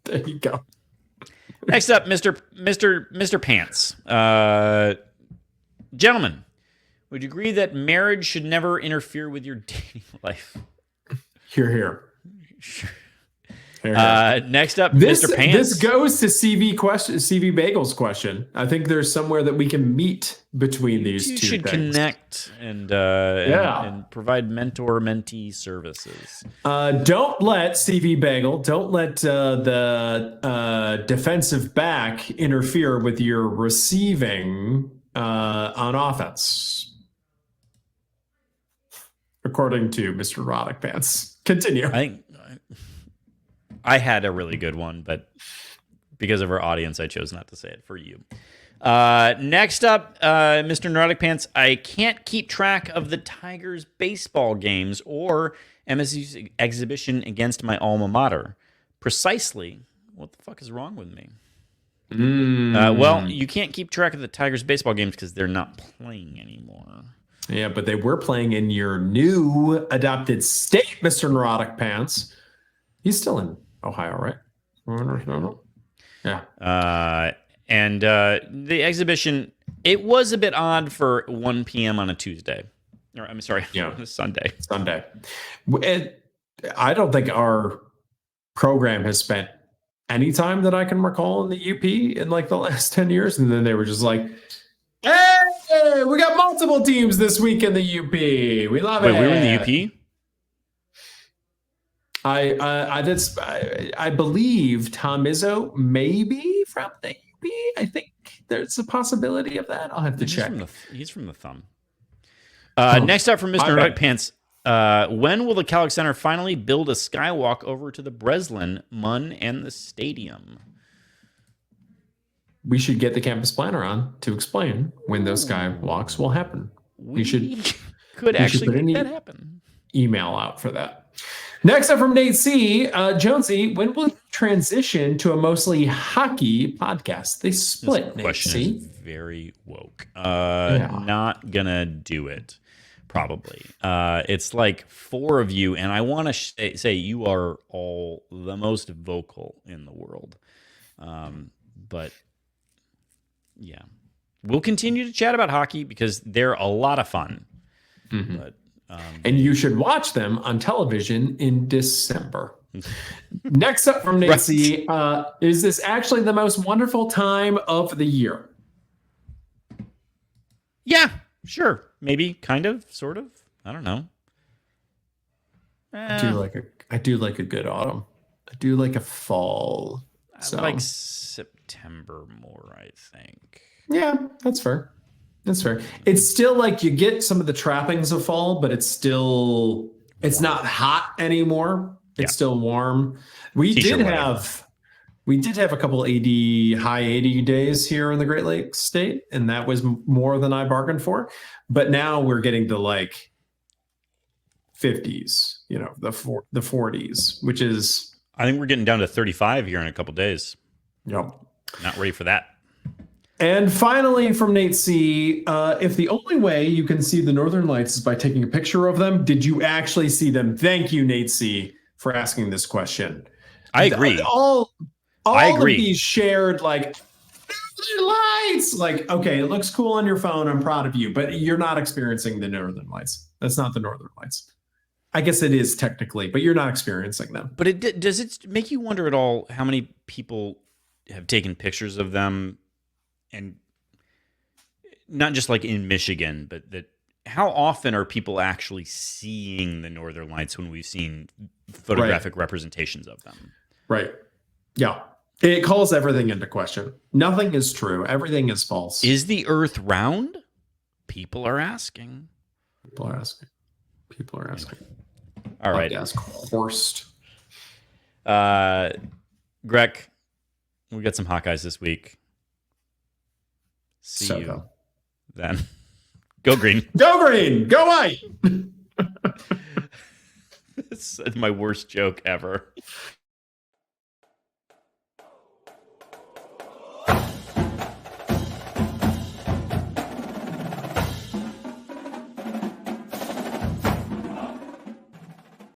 There you go. Next up, Mr. Pants. Gentlemen, would you agree that marriage should never interfere with your dating life? Here. Next up, Mr. Pants. This goes to CV Bagel's question. I think there's somewhere that we can meet between these two things. You should connect and provide mentor-mentee services. Don't let CV Bagel, don't let the defensive back interfere with your receiving on offense. according to Mr. Roddick Pants. Continue. I had a really good one, but because of our audience, I chose not to say it for you. Next up, Mr. Neurotic Pants. I can't keep track of the Tigers baseball games or MSU's exhibition against my alma mater. Precisely, what the fuck is wrong with me? Well, you can't keep track of the Tigers baseball games because they're not playing anymore. Yeah, but they were playing in your new adopted state, Mr. Neurotic Pants. He's still in Ohio, right? Yeah. And the exhibition, it was a bit odd for 1 p.m. on a Tuesday. Or I'm sorry, on a Sunday. I don't think our program has spent any time that I can recall in the UP in like the last 10 years. And then they were just like, hey, we got multiple teams this week in the UP. We love it. Wait, we were in the UP? I believe Tom Izzo may be from the UP. I think there's a possibility of that. I'll have to check. He's from the Thumb. Next up from Mr. Right Pants. When will the Kellogg Center finally build a skywalk over to the Breslin, Munn, and the stadium? We should get the campus planner on to explain when those skywalks will happen. We could actually make that happen. Email out for that. Next up from Nate C. Jonesy, when will you transition to a mostly hockey podcast? They split. This question is very woke. Not gonna do it. Probably. It's like 4 of you, and I want to say you are all the most vocal in the world. But yeah, we'll continue to chat about hockey because they're a lot of fun. Mm-hmm. But and you should watch them on television in December. Next up from Nancy, is this actually the most wonderful time of the year? Yeah, sure. Maybe, kind of, sort of. I don't know. I do like a good autumn. I do like a fall. I like September more, I think. Yeah, that's fair. That's fair. It's still like you get some of the trappings of fall, but it's not hot anymore. It's still warm. We did have a couple high 80 days here in the Great Lakes state, and that was more than I bargained for. But now we're getting to like 50s, the 40s, which is. I think we're getting down to 35 here in a couple days. Yep. Not ready for that. And finally, from Nate C, if the only way you can see the Northern Lights is by taking a picture of them, did you actually see them? Thank you, Nate C, for asking this question. I agree. All of these shared like lights. Like, okay, it looks cool on your phone. I'm proud of you, but you're not experiencing the Northern Lights. That's not the Northern Lights. I guess it is technically, but you're not experiencing them. But does it make you wonder at all how many people have taken pictures of them? And not just like in Michigan, but how often are people actually seeing the Northern Lights when we've seen photographic representations of them? Right. Yeah. It calls everything into question. Nothing is true. Everything is false. Is the Earth round? People are asking. People are asking. All right. Ask Horst. Greg, we got some Hawkeyes this week. See you then. Go green. Go green. Go white. This is my worst joke ever.